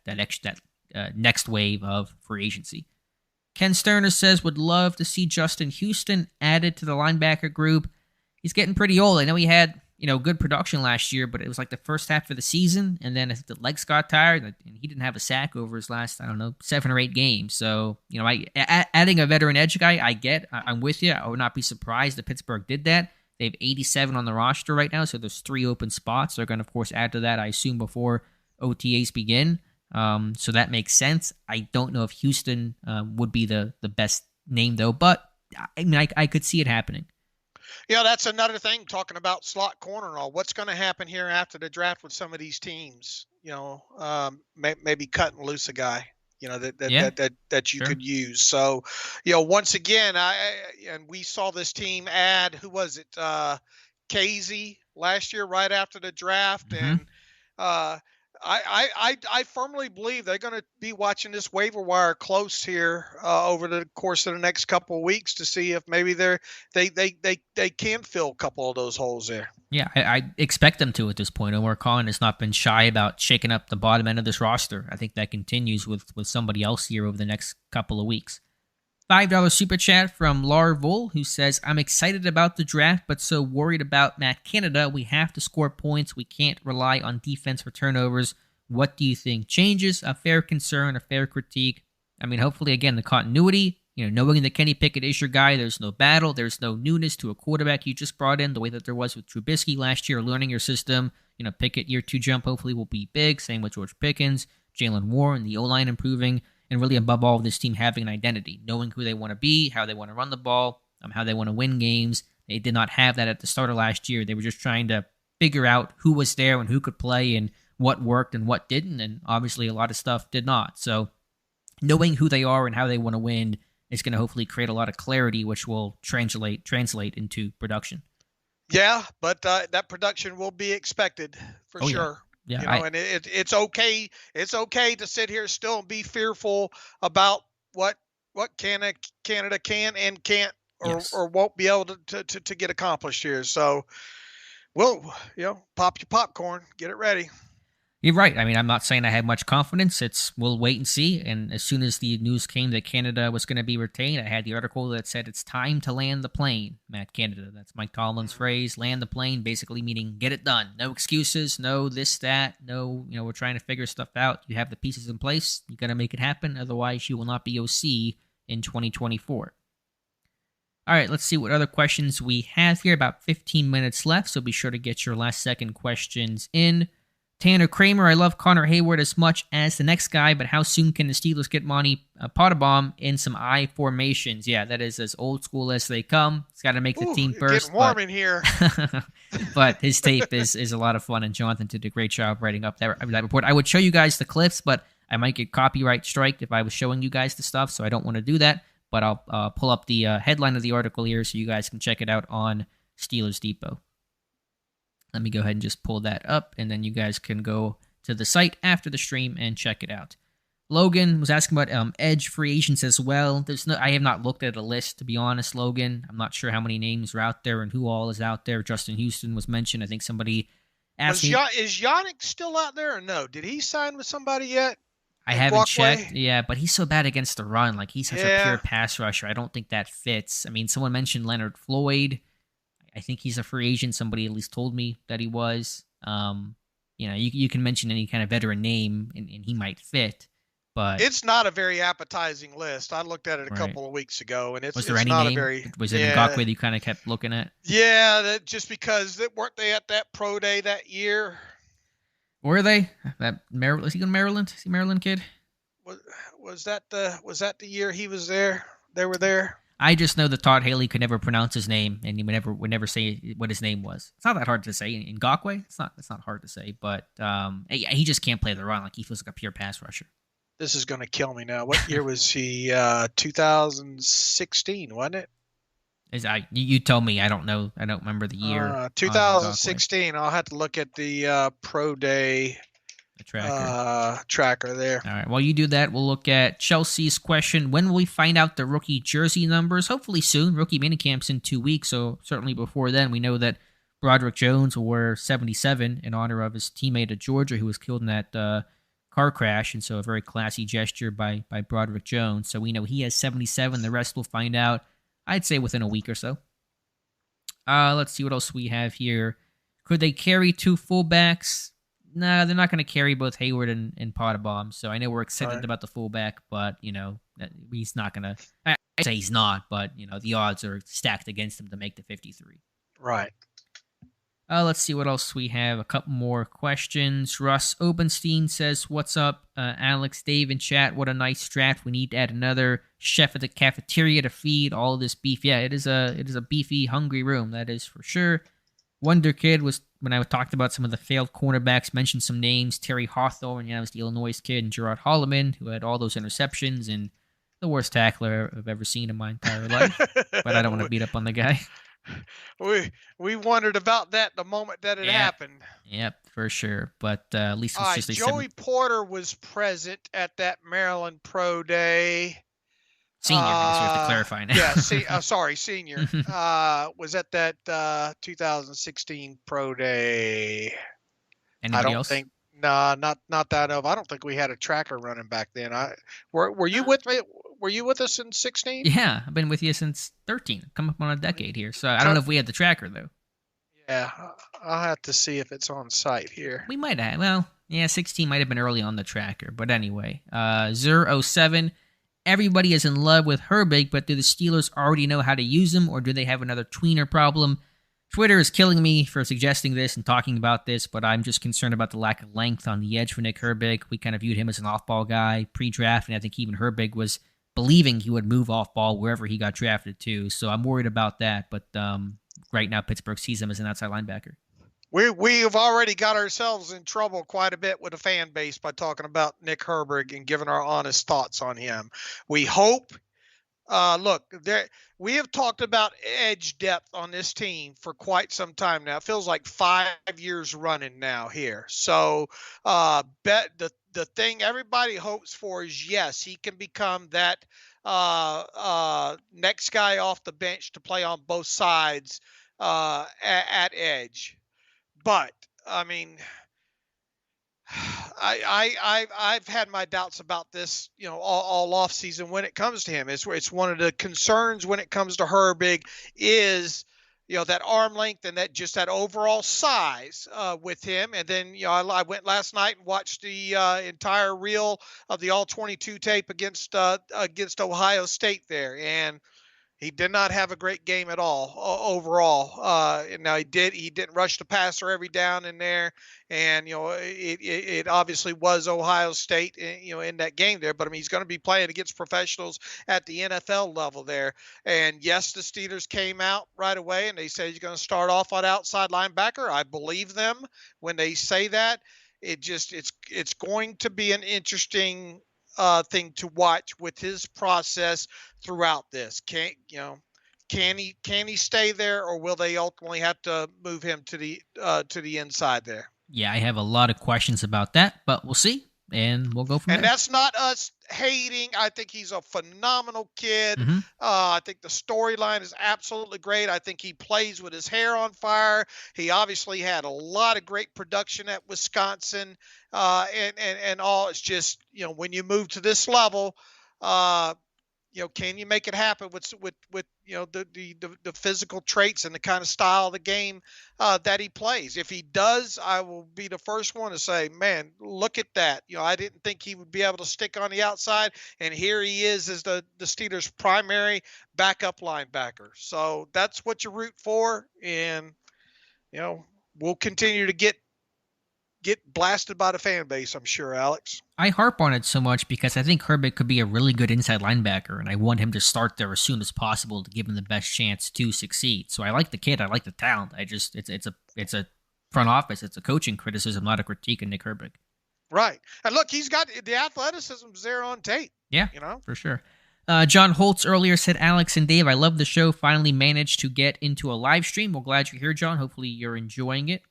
next wave of free agency. Ken Sterner says would love to see Justin Houston added to the linebacker group. He's getting pretty old. I know he had good production last year, but it was like the first half of the season, and then the legs got tired, and he didn't have a sack over his last 7 or 8 games. So adding a veteran edge guy, I'm with you. I would not be surprised if Pittsburgh did that. They have 87 on the roster right now, so there's 3 open spots. They're going to, of course, add to that, I assume, before OTAs begin. So that makes sense. I don't know if Houston would be the best name, though, but I mean, I could see it happening. That's another thing, talking about slot corner and all. What's going to happen here after the draft with some of these teams? Maybe cutting loose a guy, that you could use. So, once again, and we saw this team add, who was it? Casey last year, right after the draft. Mm-hmm. And I firmly believe they're going to be watching this waiver wire close here over the course of the next couple of weeks to see if maybe they can fill a couple of those holes there. Yeah, I expect them to at this point. Omar Khan has not been shy about shaking up the bottom end of this roster. I think that continues with somebody else here over the next couple of weeks. $5 super chat from Larvul, who says, I'm excited about the draft, but so worried about Matt Canada. We have to score points. We can't rely on defense for turnovers. What do you think changes? A fair concern, a fair critique. I mean, hopefully, again, the continuity, knowing that Kenny Pickett is your guy, there's no battle, there's no newness to a quarterback you just brought in, the way that there was with Trubisky last year, learning your system. Pickett year 2 jump hopefully will be big. Same with George Pickens, Jalen Warren, the O-line improving. And really, above all, this team having an identity, knowing who they want to be, how they want to run the ball, how they want to win games. They did not have that at the start of last year. They were just trying to figure out who was there and who could play and what worked and what didn't. And obviously, a lot of stuff did not. So knowing who they are and how they want to win is going to hopefully create a lot of clarity, which will translate into production. Yeah, but that production will be expected for sure. Yeah. Yeah, and it's okay. It's okay to sit here still and be fearful about what Canada can and can't or won't be able to get accomplished here. So we'll pop your popcorn, get it ready. You're right. I mean, I'm not saying I have much confidence. We'll wait and see. And as soon as the news came that Canada was going to be retained, I had the article that said it's time to land the plane, Matt Canada. That's Mike Tomlin's phrase, land the plane, basically meaning get it done. No excuses, no this, that, no, we're trying to figure stuff out. You have the pieces in place. You got to make it happen. Otherwise, you will not be OC in 2024. All right, let's see what other questions we have here. About 15 minutes left, so be sure to get your last second questions in. Tanner Kramer, I love Connor Hayward as much as the next guy, but how soon can the Steelers get Monty Pottebaum in some I formations? Yeah, that is as old school as they come. It's got to make the team first. Getting warm in here. But his tape is a lot of fun, and Jonathan did a great job writing up that report. I would show you guys the clips, but I might get copyright striked if I was showing you guys the stuff, so I don't want to do that. But I'll pull up the headline of the article here so you guys can check it out on Steelers Depot. Let me go ahead and just pull that up, and then you guys can go to the site after the stream and check it out. Logan was asking about edge free agents as well. I have not looked at a list, to be honest, Logan. I'm not sure how many names are out there and who all is out there. Justin Houston was mentioned. I think somebody asked me. Is Yannick still out there or no? Did he sign with somebody yet? I haven't checked. Yeah, but he's so bad against the run. Like, he's such a pure pass rusher. I don't think that fits. I mean, someone mentioned Leonard Floyd. I think he's a free agent. Somebody at least told me that he was. You can mention any kind of veteran name, and he might fit. But it's not a very appetizing list. I looked at it a couple of weeks ago, and was there any not name? A very. Was it Ngakoue that you kind of kept looking at? Yeah, just because weren't they at that pro day that year? Were they? Is he going to Maryland? Is he a Maryland kid? Was that the year he was there? They were there. I just know that Todd Haley could never pronounce his name, and he would never say what his name was. It's not that hard to say. Ngakoue, it's not hard to say, but he just can't play the run. Like, he feels like a pure pass rusher. This is going to kill me now. What year was he? 2016, wasn't it? You tell me. I don't know. I don't remember the year. 2016. I'll have to look at the pro day. Tracker there. All right. While you do that, we'll look at Chelsea's question. When will we find out the rookie jersey numbers? Hopefully soon. Rookie minicamp's in 2 weeks, so certainly before then. We know that Broderick Jones will wear 77 in honor of his teammate at Georgia who was killed in that car crash, and so a very classy gesture by Broderick Jones. So we know he has 77. The rest we'll find out, I'd say, within a week or so. Let's see what else we have here. Could they carry two fullbacks? No, they're not going to carry both Hayward and Pottebaum. So I know we're excited about the fullback, but, he's not going to. I say he's not, but, the odds are stacked against him to make the 53. Right. Let's see what else we have. A couple more questions. Russ Obenstein says, "What's up, Alex, Dave, and chat? What a nice draft. We need to add another chef at the cafeteria to feed all of this beef." Yeah, it is a beefy, hungry room. That is for sure. Wonder Kid was, when I talked about some of the failed cornerbacks, mentioned some names. Terry Hawthorne, was the Illinois kid, and Gerard Holloman, who had all those interceptions, and the worst tackler I've ever seen in my entire life. But I don't want to beat up on the guy. We wondered about that the moment that it happened. Yep, for sure. But at least it's just a Joey Porter was present at that Maryland Pro Day. Senior, I guess we have to clarify now. Senior. Was at that 2016 Pro Day. Anybody else? Not that I know of. I don't think we had a tracker running back then. Were you with me? Were you with us in 16? Yeah, I've been with you since 13. Come up on a decade here. So I don't know if we had the tracker, though. Yeah, I'll have to see if it's on site here. We might have. Well, yeah, 16 might have been early on the tracker. But anyway, 007. Everybody is in love with Herbig, but do the Steelers already know how to use him, or do they have another tweener problem? Twitter is killing me for suggesting this and talking about this, but I'm just concerned about the lack of length on the edge for Nick Herbig. We kind of viewed him as an off-ball guy pre-draft, and I think even Herbig was believing he would move off-ball wherever he got drafted to. So I'm worried about that, but right now Pittsburgh sees him as an outside linebacker. We have already got ourselves in trouble quite a bit with the fan base by talking about Nick Herbig and giving our honest thoughts on him. We hope, we have talked about edge depth on this team for quite some time now. It feels like 5 years running now here. So the thing everybody hopes for is, yes, he can become that next guy off the bench to play on both sides at edge. But I mean, I've had my doubts about this, all off season when it comes to him. It's one of the concerns when it comes to Herbig is, that arm length and that overall size with him. And then, I went last night and watched the entire reel of the all 22 tape against Ohio State there, and He did not have a great game at all overall. Now he didn't rush the passer every down in there, and it obviously was Ohio State, in that game there. But I mean, he's going to be playing against professionals at the NFL level there. And yes, the Steelers came out right away and they said he's going to start off on outside linebacker. I believe them when they say that. It's going to be an interesting thing to watch with his process throughout this. Can he stay there, or will they ultimately have to move him to the inside there? Yeah, I have a lot of questions about that, but we'll see, and we'll go from there. And that's not us hating. I think he's a phenomenal kid. Mm-hmm. I think the storyline is absolutely great. I think he plays with his hair on fire. He obviously had a lot of great production at Wisconsin, and all. It's just, when you move to this level, can you make it happen with the physical traits and the kind of style of the game that he plays? If he does, I will be the first one to say, man, look at that. I didn't think he would be able to stick on the outside, and here he is as the Steelers' primary backup linebacker. So that's what you root for, and we'll continue to get blasted by the fan base, I'm sure, Alex. I harp on it so much because I think Herbig could be a really good inside linebacker, and I want him to start there as soon as possible to give him the best chance to succeed. So I like the kid, I like the talent. It's a front office, it's a coaching criticism, not a critique of Nick Herbig. Right, and look, he's got the athleticism there on tape. Yeah, for sure. John Holtz earlier said, Alex and Dave, I love the show. Finally managed to get into a live stream. Well, glad you're here, John. Hopefully you're enjoying it.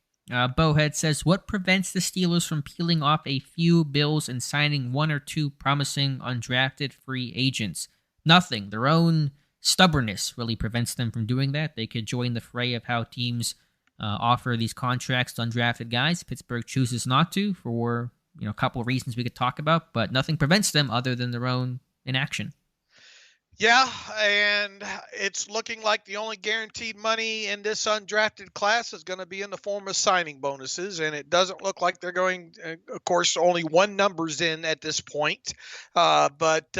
Bowhead says, what prevents the Steelers from peeling off a few bills and signing one or two promising undrafted free agents? Nothing. Their own stubbornness really prevents them from doing that. They could join the fray of how teams offer these contracts to undrafted guys. Pittsburgh chooses not to for a couple of reasons we could talk about, but nothing prevents them other than their own inaction. Yeah, and it's looking like the only guaranteed money in this undrafted class is going to be in the form of signing bonuses, and it doesn't look like they're going, of course, only one number's in at this point, but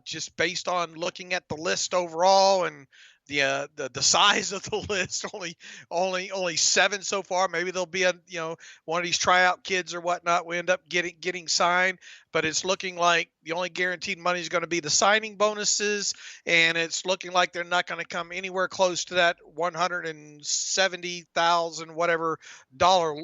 just based on looking at the list overall and the size of the list, only 7 so far. Maybe there'll be one of these tryout kids or whatnot we end up getting signed, but it's looking like the only guaranteed money is going to be the signing bonuses, and it's looking like they're not going to come anywhere close to that $170,000 whatever dollar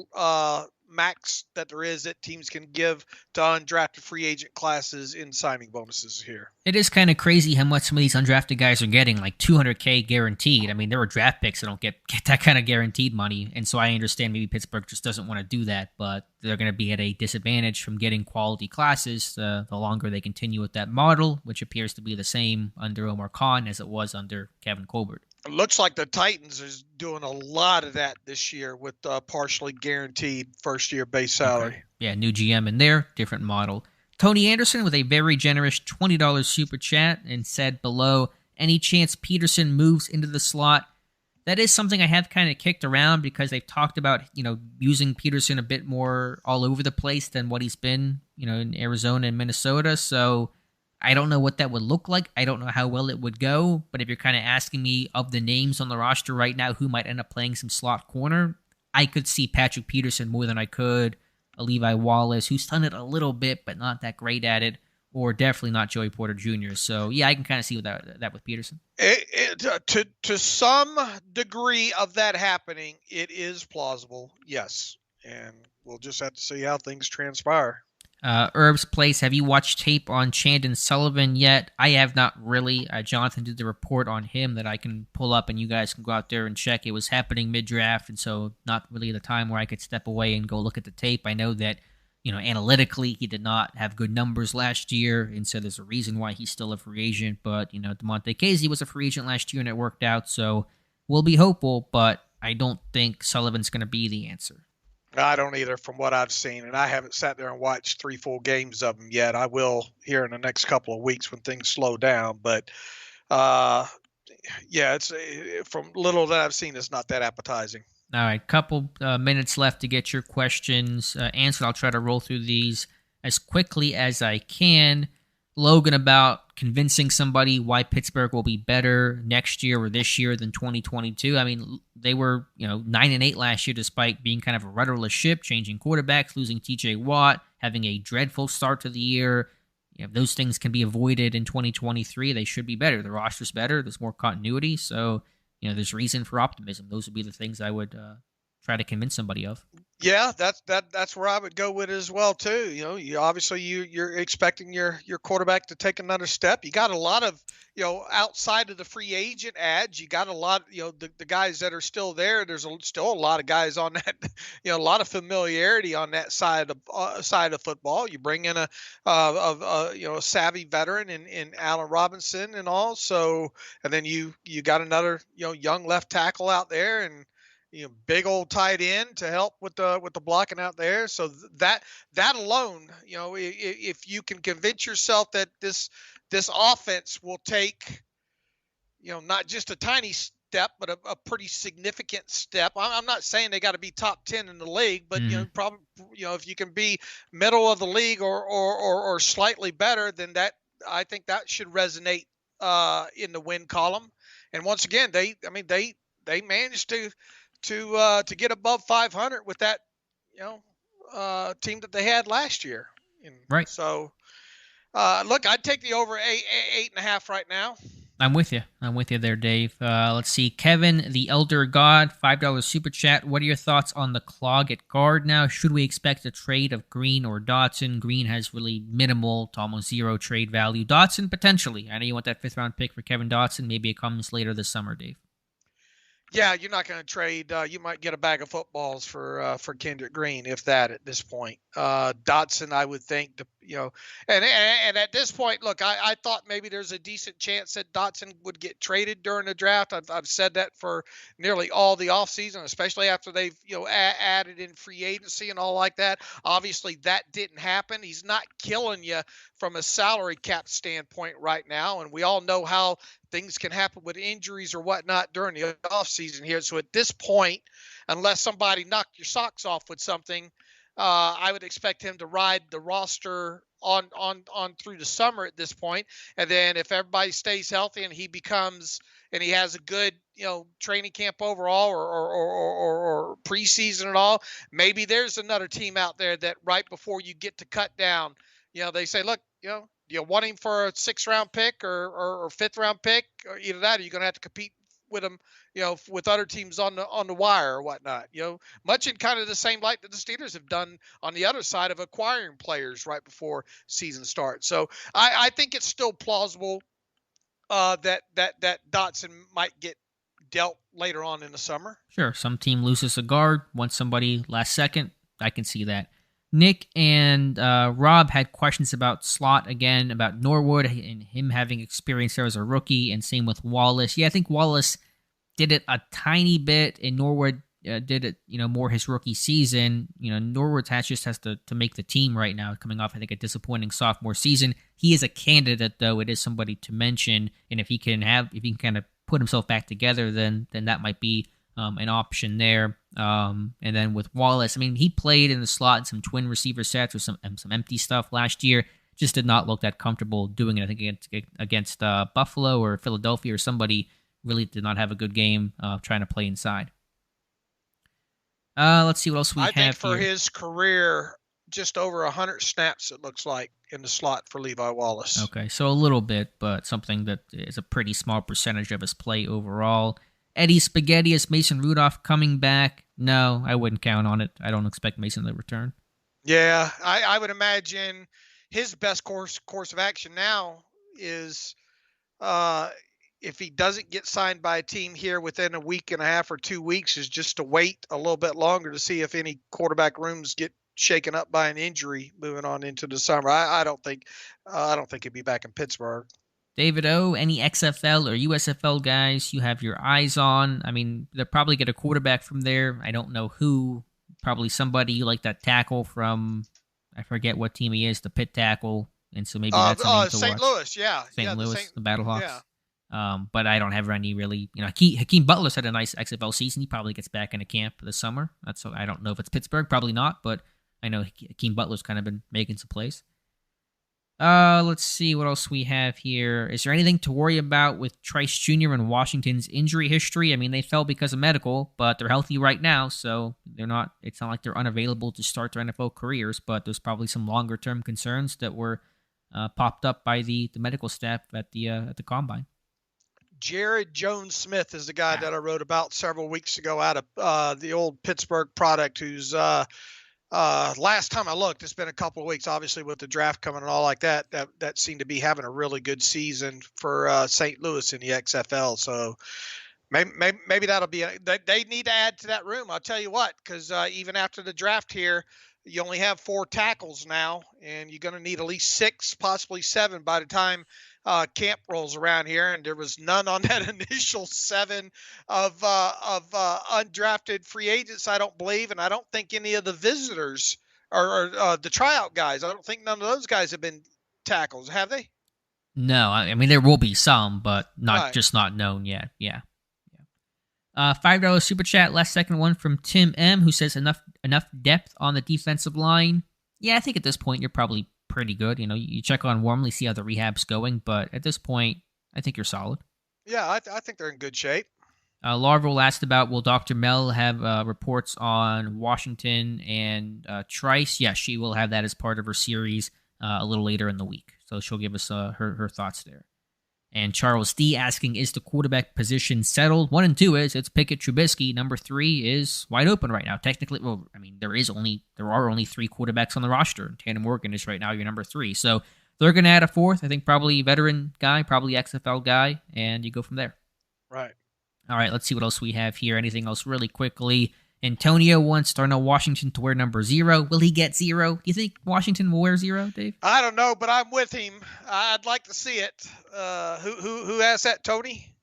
max that there is that teams can give to undrafted free agent classes in signing bonuses here. It is kind of crazy how much some of these undrafted guys are getting, like $200K guaranteed. I mean, there are draft picks that don't get that kind of guaranteed money, and so I understand maybe Pittsburgh just doesn't want to do that, but they're going to be at a disadvantage from getting quality classes the longer they continue with that model, which appears to be the same under Omar Khan as it was under Kevin Colbert. It looks like the Titans is doing a lot of that this year with partially guaranteed first-year base salary. Okay. Yeah, new GM in there, different model. Tony Anderson with a very generous $20 super chat and said below, any chance Peterson moves into the slot? That is something I have kind of kicked around because they've talked about, using Peterson a bit more all over the place than what he's been, in Arizona and Minnesota. So I don't know what that would look like. I don't know how well it would go. But if you're kind of asking me of the names on the roster right now who might end up playing some slot corner, I could see Patrick Peterson more than I could a Levi Wallace, who's done it a little bit, but not that great at it, or definitely not Joey Porter Jr. So, yeah, I can kind of see that with Peterson. To some degree of that happening, it is plausible, yes. And we'll just have to see how things transpire. Herb's Place, have you watched tape on Chandon Sullivan yet? I have not really. Jonathan did the report on him that I can pull up and you guys can go out there and check. It was happening mid-draft, and so not really the time where I could step away and go look at the tape. I know that, analytically he did not have good numbers last year, and so there's a reason why he's still a free agent. But, DeMonte Casey was a free agent last year and it worked out, so we'll be hopeful, but I don't think Sullivan's going to be the answer. I don't either from what I've seen, and I haven't sat there and watched 3 full games of them yet. I will here in the next couple of weeks when things slow down, but it's from little that I've seen, it's not that appetizing. All right, couple minutes left to get your questions answered. I'll try to roll through these as quickly as I can. Logan about convincing somebody why Pittsburgh will be better next year or this year than 2022. I mean, they were 9-8 last year, despite being kind of a rudderless ship, changing quarterbacks, losing T.J. Watt, having a dreadful start to the year. If those things can be avoided in 2023, they should be better. The roster's better. There's more continuity, so there's reason for optimism. Those would be the things I would try to convince somebody of. Yeah, that's where I would go with it as well too. You obviously you're expecting your quarterback to take another step. You got a lot of outside of the free agent ads, you got a lot. The guys that are still there. There's still a lot of guys on that. A lot of familiarity on that side of football. You bring in a savvy veteran in Allen Robinson and all. So and then you got another young left tackle out there and. Big old tight end to help with the blocking out there. So that alone, if you can convince yourself that this offense will take, not just a tiny step, but a pretty significant step. I'm not saying they got to be top 10 in the league, but probably, if you can be middle of the league or slightly better, then that I think that should resonate in the win column. And once again, they managed to get above 500 with that, team that they had last year. Right. So, look, I'd take the over 8.5 right now. I'm with you there, Dave. Let's see. Kevin, the Elder God, $5 super chat. What are your thoughts on the clog at guard now? Should we expect a trade of Green or Dotson? Green has really minimal to almost zero trade value. Dotson, potentially. I know you want that 5th round pick for Kevin Dotson. Maybe it comes later this summer, Dave. Yeah, you're not going to trade. You might get a bag of footballs for Kendrick Green, if that, at this point. Dotson, I would think, and at this point, look, I thought maybe there's a decent chance that Dotson would get traded during the draft. I've said that for nearly all the offseason, especially after they've added in free agency and all like that. Obviously, that didn't happen. He's not killing you from a salary cap standpoint right now, and we all know how things can happen with injuries or whatnot during the offseason here. So at this point, unless somebody knocked your socks off with something, I would expect him to ride the roster on through the summer at this point. And then if everybody stays healthy and he has a good, training camp overall or preseason and all, maybe there's another team out there that right before you get to cut down, they say, look, do you want him for a 6th round pick or 5th round pick, or either that, or you're going to have to compete with him, with other teams on the wire or whatnot, much in kind of the same light that the Steelers have done on the other side of acquiring players right before season starts. So I think it's still plausible that Dotson might get dealt later on in the summer. Sure. Some team loses a guard, wants somebody last second. I can see that. Nick and Rob had questions about slot again, about Norwood and him having experience there as a rookie, and same with Wallace. Yeah, I think Wallace did it a tiny bit, and Norwood did it, more his rookie season. Norwood just has to make the team right now, coming off, I think, a disappointing sophomore season. He is a candidate, though. It is somebody to mention, and if he can kind of put himself back together, then that might be an option there. And then with Wallace, he played in the slot in some twin receiver sets with some empty stuff last year. Just did not look that comfortable doing it. I think against Buffalo or Philadelphia or somebody, really did not have a good game trying to play inside. Let's see what else we have here. I think for his career, just over 100 snaps, it looks like, in the slot for Levi Wallace. Okay, so a little bit, but something that is a pretty small percentage of his play overall. Eddie Spaghetti, is Mason Rudolph coming back? No, I wouldn't count on it. I don't expect Mason to return. Yeah, I would imagine his best course of action now is if he doesn't get signed by a team here within a week and a half or 2 weeks, is just to wait a little bit longer to see if any quarterback rooms get shaken up by an injury moving on into the summer. I don't think he'd be back in Pittsburgh. David O, any XFL or USFL guys you have your eyes on? They'll probably get a quarterback from there. I don't know who. Probably somebody like that tackle from, I forget what team he is, the pit tackle. And so maybe that's something to St. watch. Louis, yeah. St. Louis, the Battlehawks. Yeah. But I don't have any really, Hakeem Butler's had a nice XFL season. He probably gets back into camp this summer. I don't know if it's Pittsburgh, probably not, but I know Hakeem Butler's kind of been making some plays. Let's see what else we have here. Is there anything to worry about with Trice Jr. and Washington's injury history? I mean, they fell because of medical, but they're healthy right now, so they're not. It's not like they're unavailable to start their NFL careers. But there's probably some longer term concerns that were popped up by the medical staff at the combine. Jared Jones-Smith is the guy that I wrote about several weeks ago out of the old Pittsburgh product, who's last time I looked, it's been a couple of weeks, obviously with the draft coming and all like that, that seemed to be having a really good season for St. Louis in the XFL. So maybe that'll be, they need to add to that room. I'll tell you what, because even after the draft here, you only have 4 tackles now, and you're going to need at least 6, possibly 7 by the time camp rolls around here, and there was none on that initial 7 of undrafted free agents, I don't believe, and I don't think any of the visitors or the tryout guys, I don't think none of those guys have been tackles, have they? No, I mean there will be some, but not Right. just not known yet. Yeah. $5 super chat. Last second one from Tim M, who says enough depth on the defensive line. Yeah, I think at this point you're probably pretty good. You know, you check on Wormley, see how the rehab's going, but at this point, I think you're solid. Yeah, I think they're in good shape. Larval asked about, will Dr. Mel have reports on Washington and Trice? Yeah, she will have that as part of her series a little later in the week. So she'll give us her thoughts there. And Charles D asking, is the quarterback position settled? 1 and 2 is. It's Pickett, Trubisky. Number 3 is wide open right now. Technically, well, I mean, there are only 3 quarterbacks on the roster. Tanner Morgan is right now your number 3. So they're going to add a 4th. I think probably veteran guy, probably XFL guy, and you go from there. Right. All right, let's see what else we have here. Anything else really quickly? Antonio wants Darnell Washington to wear number 0. Will he get 0? Do you think Washington will wear 0, Dave? I don't know, but I'm with him. I'd like to see it. Who asked that, Tony?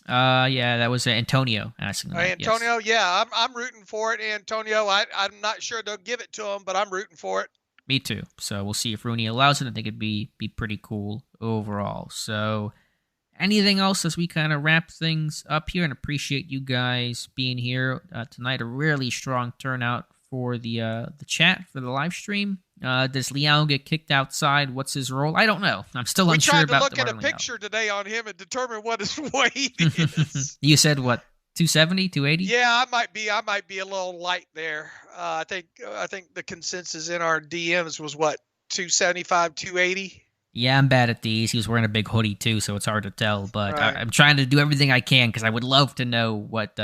Yeah, that was Antonio asking that. Antonio, yes. Yeah, I'm rooting for it, Antonio. I'm not sure they'll give it to him, but I'm rooting for it. Me too. So we'll see if Rooney allows it. I think it'd be pretty cool overall. So anything else as we kind of wrap things up here, and appreciate you guys being here tonight. A really strong turnout for the chat for the live stream. Does Leal get kicked outside? What's his role? I don't know. I'm still unsure about. We tried to look at a picture today on him and determine what his weight is. You said what? 270, 280? Yeah, I might be a little light there. I think the consensus in our DMs was what, 275, 280. Yeah, I'm bad at these. He was wearing a big hoodie too, so it's hard to tell. But right. I'm trying to do everything I can because I would love to know what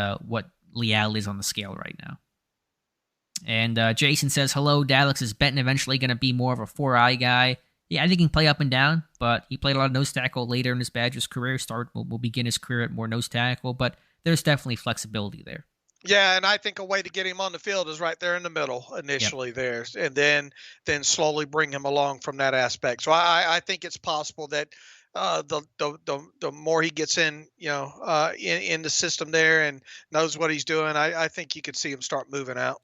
Leal is on the scale right now. And Jason says, hello, Dallas, is Benton eventually going to be more of a 4-eye guy? Yeah, I think he can play up and down, but he played a lot of nose tackle later in his Badgers career. Will begin his career at more nose tackle, but there's definitely flexibility there. Yeah, and I think a way to get him on the field is right there in the middle initially there, and then slowly bring him along from that aspect. So I think it's possible that the more he gets in, in the system there and knows what he's doing, I think you could see him start moving out.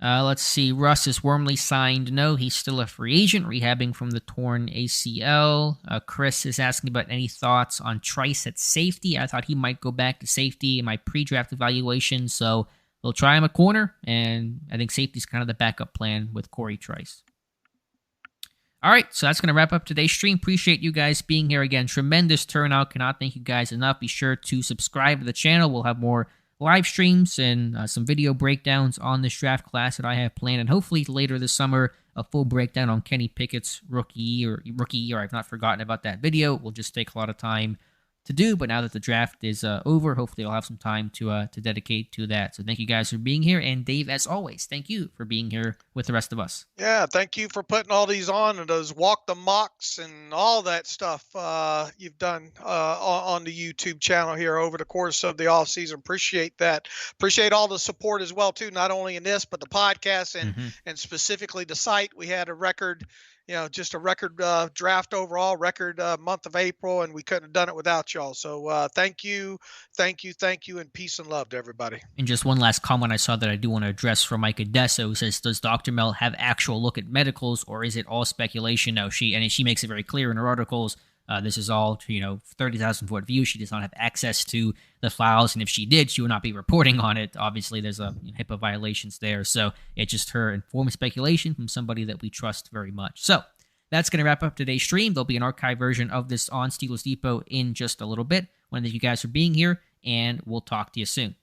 Let's see. Russ is Wormley signed. No, he's still a free agent, rehabbing from the torn ACL. Chris is asking about any thoughts on Trice at safety. I thought he might go back to safety in my pre-draft evaluation, so they'll try him a corner, and I think safety's kind of the backup plan with Corey Trice. All right, so that's going to wrap up today's stream. Appreciate you guys being here again. Tremendous turnout. Cannot thank you guys enough. Be sure to subscribe to the channel. We'll have more live streams and some video breakdowns on this draft class that I have planned, and hopefully later this summer a full breakdown on Kenny Pickett's rookie year. I've not forgotten about that video. Will just take a lot of time to do, but now that the draft is over, hopefully I'll have some time to dedicate to that. So thank you guys for being here, and Dave, as always, thank you for being here with the rest of us. Yeah, thank you for putting all these on, and those walk the mocks and all that stuff you've done on the YouTube channel here over the course of the off season. Appreciate that. Appreciate all the support as well too, not only in this but the podcast and specifically the site. We had a record. Just a record draft overall, record month of April, and we couldn't have done it without y'all. So thank you, and peace and love to everybody. And just one last comment I saw that I do want to address from Mike Adesso, who says, does Dr. Mel have actual look at medicals, or is it all speculation? No, she makes it very clear in her articles. This is all, 30,000-foot view. She does not have access to the files, and if she did, she would not be reporting on it. Obviously, there's a HIPAA violations there, so it's just her informed speculation from somebody that we trust very much. So, that's going to wrap up today's stream. There'll be an archive version of this on Steelers Depot in just a little bit. Want to thank you guys for being here, and we'll talk to you soon.